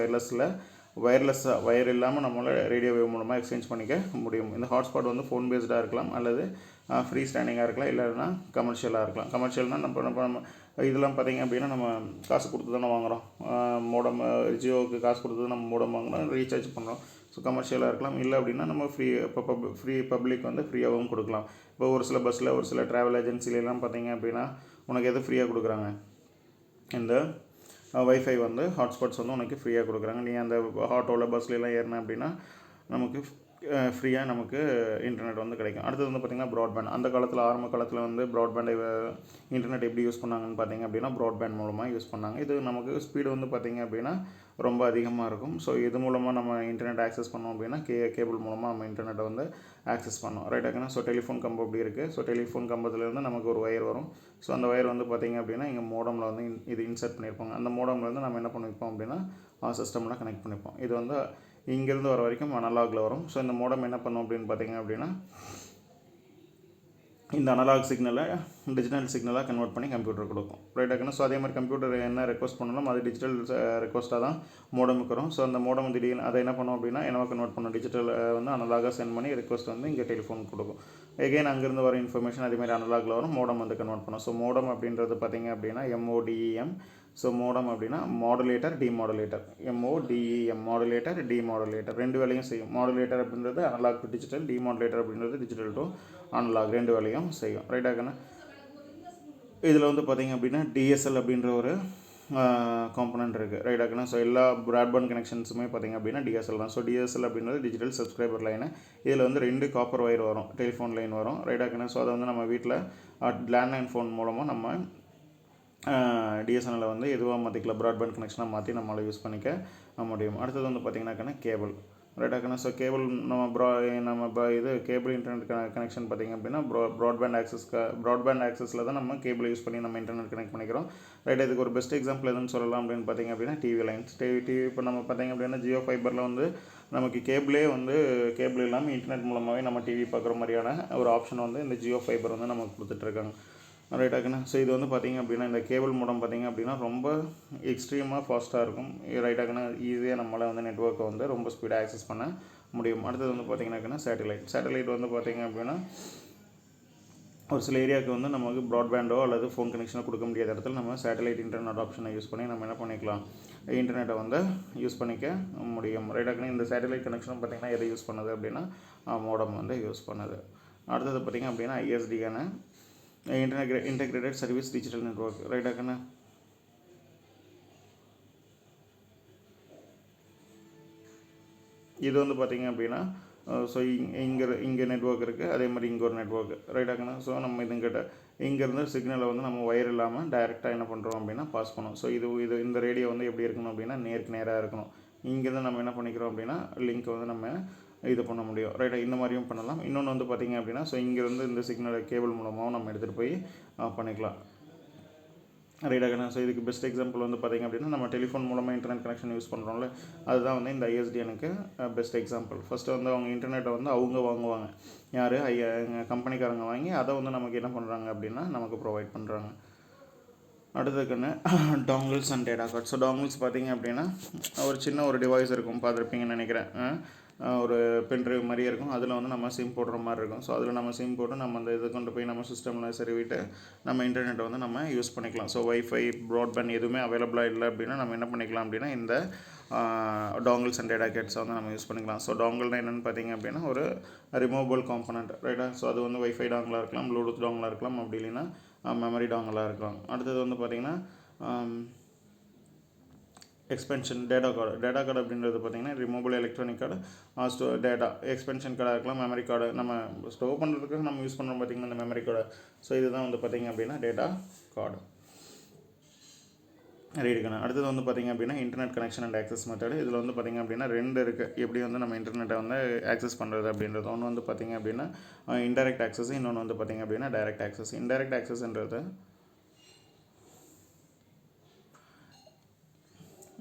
[SPEAKER 1] வயர் இல்லாமல் நம்மளால் ரேடியோ வேவ் மூலமாக எக்ஸ்சேஞ்ச் பண்ணிக்க முடியும். இந்த ஹாட்ஸ்பாட் வந்து ஃபோன் பேஸ்டாக இருக்கலாம் அல்லது ஃப்ரீ ஸ்டாண்டிங்காக இருக்கலாம், இல்லைன்னா கமர்ஷியலாக இருக்கலாம். கமர்ஷியல்னால் நம்ம இதெல்லாம் பார்த்திங்க அப்படின்னா நம்ம காசு கொடுத்து தானே வாங்குகிறோம். மோடம் ஜியோவுக்கு காசு கொடுத்து நம்ம மோடம் வாங்குகிறோம், ரீசார்ஜ் பண்ணுறோம். ஸோ கமர்ஷியலாக இருக்கலாம். இல்லை அப்படின்னா நம்ம ஃப்ரீ பப்ளிக் வந்து ஃப்ரீயாகவும் கொடுக்கலாம். இப்போ ஒரு சில பஸ்ஸில் ஒரு சில ட்ராவல் ஏஜென்சிலெலாம் பார்த்திங்க அப்படின்னா உனக்கு எது ஃப்ரீயாக கொடுக்குறாங்க, இந்த வைஃபை வந்து ஹாட்ஸ்பாட்ஸ் வந்து உனக்கு ஃப்ரீயாக கொடுக்குறாங்க. நீ அந்த ஆட்டோவில் பஸ்லாம் ஏறின அப்படின்னா நமக்கு ஃப்ரீயாக நமக்கு இன்டர்நெட் வந்து கிடைக்கும். அடுத்தது வந்து பார்த்திங்கன்னா ப்ராட்பேண்ட். அந்த காலத்தில் ஆரம்ப காலத்தில் வந்து ப்ராட்பேண்டை இன்டர்நெட் எப்படி யூஸ் பண்ணாங்கன்னு பார்த்திங்க அப்படின்னா ப்ராட்பேண்ட் மூலமாக யூஸ் பண்ணாங்க. இது நமக்கு ஸ்பீடு வந்து பார்த்திங்க அப்படின்னா ரொம்ப அதிகமாக இருக்கும். ஸோ இது மூலமாக நம்ம இன்டர்நெட் ஆக்சஸ் பண்ணோம் அப்படின்னா கேபிள் மூலமாக நம்ம இன்டர்நெட்டை வந்து ஆக்சஸ் பண்ணோம். ரைட்டாக. ஸோ டெலிஃபோன் கம்பம் அப்படி இருக்குது. ஸோ டெலிஃபோன் கம்பத்துலேருந்து நமக்கு ஒரு ஒயர் வரும். ஸோ அந்த ஒயர் வந்து பார்த்திங்க அப்படின்னா இங்கே மோடமில் வந்து இது இன்சர்ட் பண்ணியிருப்பாங்க. அந்த மோடம்லேருந்து நம்ம என்ன பண்ணிப்போம் அப்படின்னா சிஸ்டமில் கனெக்ட் பண்ணிப்போம். இது வந்து இங்கேருந்து வர வரைக்கும் அனலாகில் வரும். ஸோ இந்த மோடம் என்ன பண்ணும் அப்படின்னு பார்த்திங்க அப்படின்னா இந்த அனலாக் சிக்னலை டிஜிட்டல் சிக்னலாக கன்வெர்ட் பண்ணி கம்ப்யூட்டர் கொடுக்கும். ரைட்டாக. ஸோ அதே மாதிரி கம்ப்யூட்டர் என்ன ரெக்வஸ்ட் பண்ணணும் அது டிஜிட்டல் ரெக்வஸ்ட்டாக தான் மோடமுக்கு வரும். ஸோ அந்த மோடம் திடீர்னு அதை என்ன பண்ணோம் அப்படின்னா என்னவா கன்வெர்ட் பண்ணணும், டிஜிட்டல் வந்து அனலாகாக சென்ட் பண்ணி ரெக்வஸ்ட் வந்து இங்கே டெலிஃபோன் கொடுக்கும். எகெயின் அங்கேருந்து வர இன்ஃபர்மேஷன் அதேமாதிரி அனலாகில் வரும், மோடம் வந்து கன்வெர்ட் பண்ணும். ஸோ மோடம் அப்படின்றது பார்த்திங்க அப்படின்னா MODEM. ஸோ மோடம் அப்படின்னா modulator demodulator. MODEM modulator demodulator ரெண்டு வேலையும் செய்யும். மாடுலேட்டர் அப்படின்றது அனலாக் டு டிஜிட்டல், டிமாடுலேட்டர் அப்படின்றது டிஜிட்டல் டு அனலாக் ரெண்டு வேலையும் செய்யும். ரைட்டாகண்ணா. இதில் வந்து பார்த்திங்க அப்படின்னா DSL அப்படின்ற ஒரு காம்பனண்ட் இருக்குது. ரைட்டாகண்ணா. ஸோ எல்லா ப்ராட்பேண்ட் கனெக்ஷன்ஸுமே பார்த்திங்க அப்படின்னா DSL தான். ஸோ DSL அப்படின்றது டிஜிட்டல் சப்ஸ்கிரைபர் லைனு. இதில் வந்து 2 காப்பர் ஒயர் வரும், டெலிஃபோன் லைன் வரும். ரைட்டாகண்ணா. ஸோ அதை வந்து நம்ம வீட்டில் லேண்ட்லைன் ஃபோன் மூலமாக நம்ம DSNL வந்து எதுவாக மாற்றிக்கலாம், ப்ராட்பேண்ட் கனெக்ஷனாக மாற்றி நம்மளால் யூஸ் பண்ணிக்க முடியும். அடுத்தது வந்து பார்த்திங்கனாக்கா கேபிள். ரைட்டாகண்ணா. ஸோ கேபிள் நம்ம இது கேபிள் இன்டர்நெட் கனெக்ஷன் பார்த்திங்க அப்படின்னா ப்ராட்பேண்ட் ஆக்சஸில் தான் நம்ம கேபிள் யூஸ் பண்ணி நம்ம இன்டர்நெட் கனெக்ட் பண்ணிக்கிறோம். ரைட். இதுக்கு ஒரு பெஸ்ட் எக்ஸாம்பிள் எதுன்னு சொல்லலாம் அப்படின்னு பார்த்திங்க அப்படின்னா டிவி லைன்ஸ். டிவி இப்போ நம்ம பார்த்திங்க அப்படின்னா ஜியோ ஃபைபரில் வந்து நமக்கு கேபிளே வந்து கேபிள் இல்லாமல் இன்டர்நெட் மூலமாகவே நம்ம டிவி பார்க்குற மாதிரியான ஒரு ஆப்ஷன் வந்து இந்த ஜியோ ஃபைபர் வந்து நமக்கு கொடுத்துட்ருக்காங்க. ரைட்டாகண்ணா. ஸோ இது வந்து பார்த்திங்க அப்படின்னா இந்த கேபிள் மூலம் பார்த்திங்க அப்படின்னா ரொம்ப எக்ஸ்ட்ரீமாக ஃபாஸ்ட்டாக இருக்கும். ரைட்டாகண்ணா. ஈஸியாக நம்மளால் வந்து நெட்வொர்க்கை வந்து ரொம்ப ஸ்பீடாக ஆக்சஸ் பண்ண முடியும். அடுத்தது வந்து பார்த்திங்கனாக்கா சேட்டலைட் வந்து பார்த்திங்க அப்படின்னா ஒரு சில ஏரியாவுக்கு வந்து நமக்கு ப்ராட்பேண்டோ அல்லது ஃபோன் கனெக்ஷனோ கொடுக்க முடியாத இடத்துல நம்ம சேட்டலைட் இன்டர்நெட் ஆப்ஷனை யூஸ் பண்ணி நம்ம என்ன பண்ணிக்கலாம், இன்டர்நெட்டை வந்து யூஸ் பண்ணிக்க முடியும். ரைட்டாகண்ணா. இந்த சேட்டலைட் கனெக்ஷன் பார்த்திங்கன்னா எதை யூஸ் பண்ணுது அப்படின்னா மோடம் வந்து யூஸ் பண்ணுது. அடுத்தது பார்த்திங்க அப்படின்னா ISDN integrated service digital network. ரைட்டாகண்ணா. இது வந்து பார்த்திங்க அப்படின்னா ஸோ இங்கே நெட்ஒர்க் இருக்குது, அதே மாதிரி இங்கே ஒரு நெட்ஒர்க் ரைட்டாங்கண்ணா. ஸோ நம்ம இதுங்கிட்ட இங்கேருந்து சிக்னலை வந்து நம்ம ஒயர் இல்லாமல் டைரெக்டாக என்ன பண்ணுறோம் அப்படின்னா பாஸ் பண்ணோம். ஸோ இந்த ரேடியோ வந்து எப்படி இருக்கணும் அப்படின்னா நேருக்கு நேராக இருக்கணும். இங்கேருந்து நம்ம என்ன பண்ணிக்கிறோம் அப்படின்னா லிங்க் வந்து நம்ம இது பண்ண முடியும் ரைட்டாக. இந்த மாதிரியும் பண்ணலாம். இன்னொன்று வந்து பார்த்திங்க அப்படின்னா ஸோ இங்கேருந்து இந்த சிக்னலை கேபிள் மூலமாகவும் நம்ம எடுத்துகிட்டு போய் பண்ணிக்கலாம் ரைட்டாகண்ணா. ஸோ இதுக்கு பெஸ்ட் எக்ஸாம்பிள் வந்து பார்த்திங்க அப்படின்னா நம்ம டெலிஃபோன் மூலமாக இன்டர்நெட் கனெக்ஷன் யூஸ் பண்ணுறோம்ல, அதுதான் வந்து இந்த ISDNக்கு பெஸ்ட் எக்ஸாம்பிள். ஃபஸ்ட்டு வந்து அவங்க இன்டர்நெட்டை வந்து அவங்க வாங்குவாங்க, யார் எங்கள் கம்பெனிக்காரங்க வாங்கி அதை வந்து நமக்கு என்ன பண்ணுறாங்க அப்படின்னா நமக்கு ப்ரொவைட் பண்ணுறாங்க. அடுத்ததுக்குன்னு dongles and data card. So dongles பார்த்திங்க அப்படின்னா ஒரு சின்ன ஒரு டிவைஸ் இருக்கும், பார்த்துருப்பீங்கன்னு நினைக்கிறேன். ஒரு பென்ட்ரைவ் மாதிரியே இருக்கும், அதில் வந்து நம்ம சிம் போடுற மாதிரி இருக்கும். ஸோ அதில் நம்ம சிம் போட்டு நம்ம அந்த இதை கொண்டு போய் நம்ம சிஸ்டமில் சரிவிட்டு நம்ம இன்டர்நெட்டை வந்து நம்ம யூஸ் பண்ணிக்கலாம். ஸோ வைஃபை ப்ராட்பேண்ட் எதுவுமே அவைலபிளாக இல்லை அப்படின்னா நம்ம என்ன பண்ணிக்கலாம் அப்படின்னா இந்த டாங்கிள்ஸ் அண்ட் டேட்டா கேட்ஸை வந்து நம்ம யூஸ் பண்ணிக்கலாம். ஸோ டாங்கிள்னா என்னென்னு பார்த்திங்க அப்படின்னா ஒரு ரிமூவபிள் காம்பனண்ட் ரைட்டா. ஸோ அது வந்து வைஃபை டாங்கிளாக இருக்கலாம், ப்ளூடூத் டாங்கிளாக இருக்கலாம், அப்படி இல்லைன்னா மெமரி டாங்கிளாக இருக்கலாம். அடுத்தது வந்து பார்த்திங்கன்னா எக்ஸ்பென்ஷன் டேட்டா கார்டு அப்படின்றது பார்த்திங்கன்னா ரிமூவபிள் எலக்ட்ரானிக் கார்டு, டேட்டா எக்ஸ்பென்ஷன் கார்டாக இருக்கலாம், மெமரி கார்டு நம்ம ஸ்டோர் பண்ணுறதுக்காக நம்ம யூஸ் பண்ணுறோம் பார்த்திங்கன்னா இந்த மெமரி கார்டு. ஸோ இதுதான் வந்து பார்த்திங்க அப்படின்னா டேட்டா கார்டு ரீடுக்கணும். அடுத்தது வந்து பார்த்திங்க அப்படின்னா internet connection and access method. இதில் வந்து பார்த்திங்க அப்படின்னா 2 இருக்குது, எப்படி வந்து நம்ம இன்டர்நெட்டை வந்து ஆக்சஸ் பண்ணுறது அப்படின்றது. ஒன்று வந்து பார்த்திங்க அப்படின்னா இன்டைரக்ட் ஆக்சஸ், இன்னொன்று வந்து பார்த்திங்க அப்படின்னா டைரக்ட் ஆக்சஸ். இன்டைரக்ட் ஆக்சஸ்ன்றது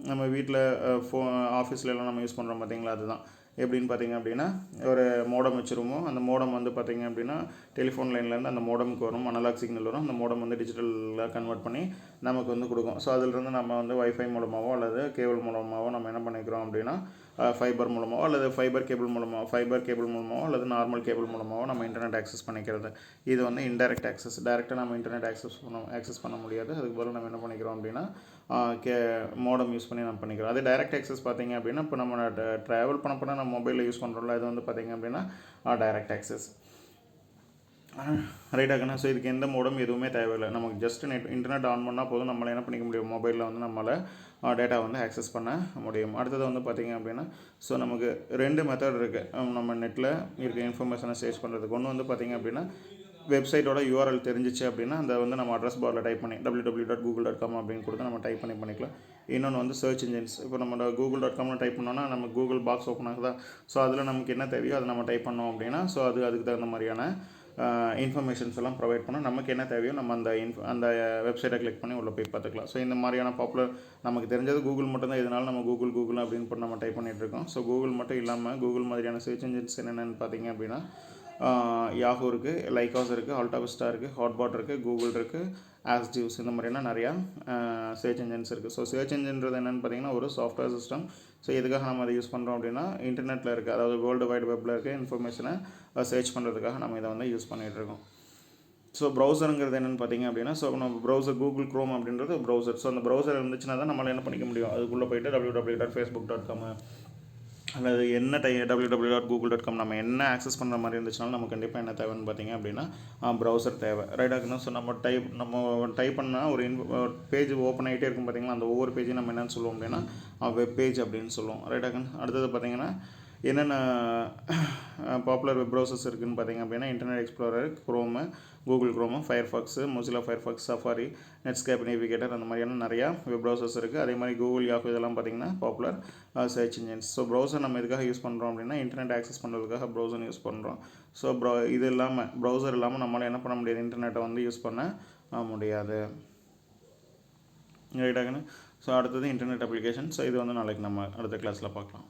[SPEAKER 1] நம்ம வீட்டில் ஆஃபீஸ்லலாம் நம்ம யூஸ் பண்ணுறோம் பார்த்திங்களா, அதுதான். எப்படின்னு பார்த்திங்க அப்படின்னா ஒரு மோடம் வச்சுருவோம். அந்த மோடம் வந்து பார்த்திங்க அப்படின்னா டெலிஃபோன் லைன்லேருந்து அந்த மோடமுக்கு வரும், அனலாக் சிக்னல் வரும். அந்த மோடம் வந்து டிஜிட்டலாக கன்வெர்ட் பண்ணி நமக்கு வந்து கொடுக்கும். ஸோ அதிலிருந்து நம்ம வந்து வைஃபை மூலமாகவோ அல்லது கேபிள் மூலமாகவோ நம்ம என்ன பண்ணிக்கிறோம் அப்படின்னா ஃபைபர் மூலமாகவோ அல்லது ஃபைபர் கேபிள் மூலமாகவோ அல்லது நார்மல் கேபிள் மூலமாகவோ நம்ம இன்டர்நெட் ஆக்சஸ் பண்ணிக்கிறது. இது வந்து இன்டைரக்ட் ஆக்சஸ். டேரெக்டாக நம்ம இன்டர்நெட் ஆக்சஸ் பண்ண முடியாது. அதுக்கு பதில் நம்ம என்ன பண்ணிக்கிறோம் அப்படின்னா மோடம் யூஸ் பண்ணி நம்ம பண்ணிக்கிறோம். அது டைரக்ட் ஆக்சஸ் பார்த்திங்க அப்படின்னா இப்போ நம்ம ட்ராவல் பண்ண நம்ம மொபைலில் யூஸ் பண்ணுறோம்ல, இது வந்து பார்த்திங்க அப்படின்னா டைரக்ட் ஆக்சஸ் ரைட்டாகண்ணா. ஸோ இதுக்கு எந்த மோடம் எதுவுமே தேவையில்லை, நமக்கு ஜஸ்ட் இன்டர்நெட் ஆன் பண்ணால் போதும், நம்மளை என்ன பண்ணிக்க முடியும், மொபைலில் வந்து நம்மளால் டேட்டா வந்து ஆக்சஸ் பண்ண முடியும். அடுத்தது வந்து பார்த்திங்க அப்படின்னா ஸோ நமக்கு 2 மெத்தட் இருக்குது நம்ம நெட்டில் இருக்க இன்ஃபர்மேஷனை சேவ் பண்ணுறதுக்கு. ஒன்று வந்து பார்த்திங்க அப்படின்னா வெப்சைட்டோட URL தெரிஞ்சிச்சு அப்படின்னா அந்த வந்து நம்ம அட்ரஸ் பாரில் டைப் பண்ணி www.google.com அப்படின்னு கொடுத்து நம்ம டைப் பண்ணிக்கலாம். இன்னொன்று வந்து சர்ச் இன்ஜின்ஸ். இப்போ நம்ம google.comல டைப் பண்ணோன்னா நம்ம கூகுள் பாக்ஸ் ஓப்பன் ஆகுதா, ஸோ அதில் நமக்கு என்ன தேவையோ அதை நம்ம டைப் பண்ணோம் அப்படின்னா ஸோ அதுக்கு தகுந்த மாதிரியான இன்ஃபர்மேஷன்ஸ் எல்லாம் ப்ரொவைட் பண்ணோம். நமக்கு என்ன தேவையோ நம்ம அந்த வெப்சைட்டை கிளிக் பண்ணி உள்ளே போய் பார்த்துக்கலாம். ஸோ இந்த மாதிரியான பாப்புலர் நமக்கு தெரிஞ்சது கூகுள் மட்டும்தான், இதனால் நம்ம கூகுள் அப்படின்னு போட்டு நம்ம டைப் பண்ணிகிட்ருக்கோம். ஸோ கூகுள் மட்டும் இல்லாமல் கூகுள் மாதிரியான சர்ச் இன்ஜின்ஸ் என்னென்னு பார்த்திங்க அப்படின்னா யாஹூ இருக்குது, லைகாஸ் இருக்குது, ஆல்டாவிஸ்டா இருக்குது, ஹாட்பாட் இருக்குது, கூகுள் இருக்குது, ஆஸ்ஜிவ்ஸ், இந்த மாதிரியான நிறையா சர்ச் இன்ஜின்ஸ் இருக்குது. ஸோ சர்ச் இன்ஜின்றது என்னென்னு பார்த்திங்கன்னா ஒரு சாஃப்ட்வேர் சிஸ்டம். ஸோ எதுக்காக நம்ம அதை யூஸ் பண்ணுறோம் அப்படின்னா இன்டர்நெட்டில் இருக்குது, அதாவது வேர்ல்டு வைட் வெப்பில் இருக்க இன்ஃபர்மேஷனை சர்ச் பண்ணுறதுக்காக நம்ம இதை வந்து யூஸ் பண்ணிகிட்ருக்கோம். ஸோ ப்ரௌசருங்கிறது என்னென்னு பார்த்திங்க அப்படின்னா ஸோ நம்ம ப்ரௌசர் கூகுள் க்ரோம் அப்படின்றது ப்ரௌசர். ஸோ அந்த ப்ரௌசர் இருந்துச்சுன்னா தான் நம்மளால் என்ன பண்ணிக்க முடியும், அதுக்குள்ளே போய்ட்டு www.facebook.com அல்லது என்ன www.google.com நம்ம என்ன ஆக்சஸ் பண்ணுற மாதிரி இருந்துச்சுனாலும் நமக்கு கண்டிப்பாக என்ன தேவைன்னு பார்த்திங்க அப்படின்னா ப்ரௌசர் தேவை ரைட்டாக. ஸோ நம்ம டைப் பண்ணால் ஒரு பேஜ் ஓப்பன் ஆகிட்டே இருக்கும் பார்த்திங்களா, அந்த ஒவ்வொரு பேஜையும் நம்ம என்னென்னு சொல்லுவோம் அப்படின்னா வெப் பேஜ் அப்படின்னு சொல்லுவோம் ரைட்டாக. அடுத்தது பார்த்திங்கன்னா என்னென்ன பாப்புலர் வெப் ப்ரௌசர்ஸ் இருக்குதுன்னு பார்த்திங்க அப்படின்னா Internet Explorer, Chrome, Google Chrome, Firefox, Mozilla Firefox, Safari, Netscape, Navigator, அந்த மாதிரியான நிறையா வெப் ப்ரௌசர்ஸ் இருக்குது. அதே மாதிரி கூகுள், யாஹூ இதெல்லாம் பார்த்திங்கன்னா popular search engines. So browser நம்ம எதுக்காக யூஸ் பண்ணுறோம் அப்படின்னா இன்டர்நெட் ஆக்சஸ் பண்ணுறதுக்காக ப்ரௌசர் யூஸ் பண்ணுறோம். ஸோ இது இல்லாமல் ப்ரௌசர் இல்லாமல் நம்மளால் என்ன பண்ண முடியாது, இன்டர்நெட்டை வந்து யூஸ் பண்ண முடியாது ரைட்டாகன்னு. ஸோ அடுத்தது இன்டர்நெட் அப்ளிகேஷன். ஸோ இது வந்து நாளைக்கு நம்ம அடுத்த கிளாஸில் பார்க்கலாம்.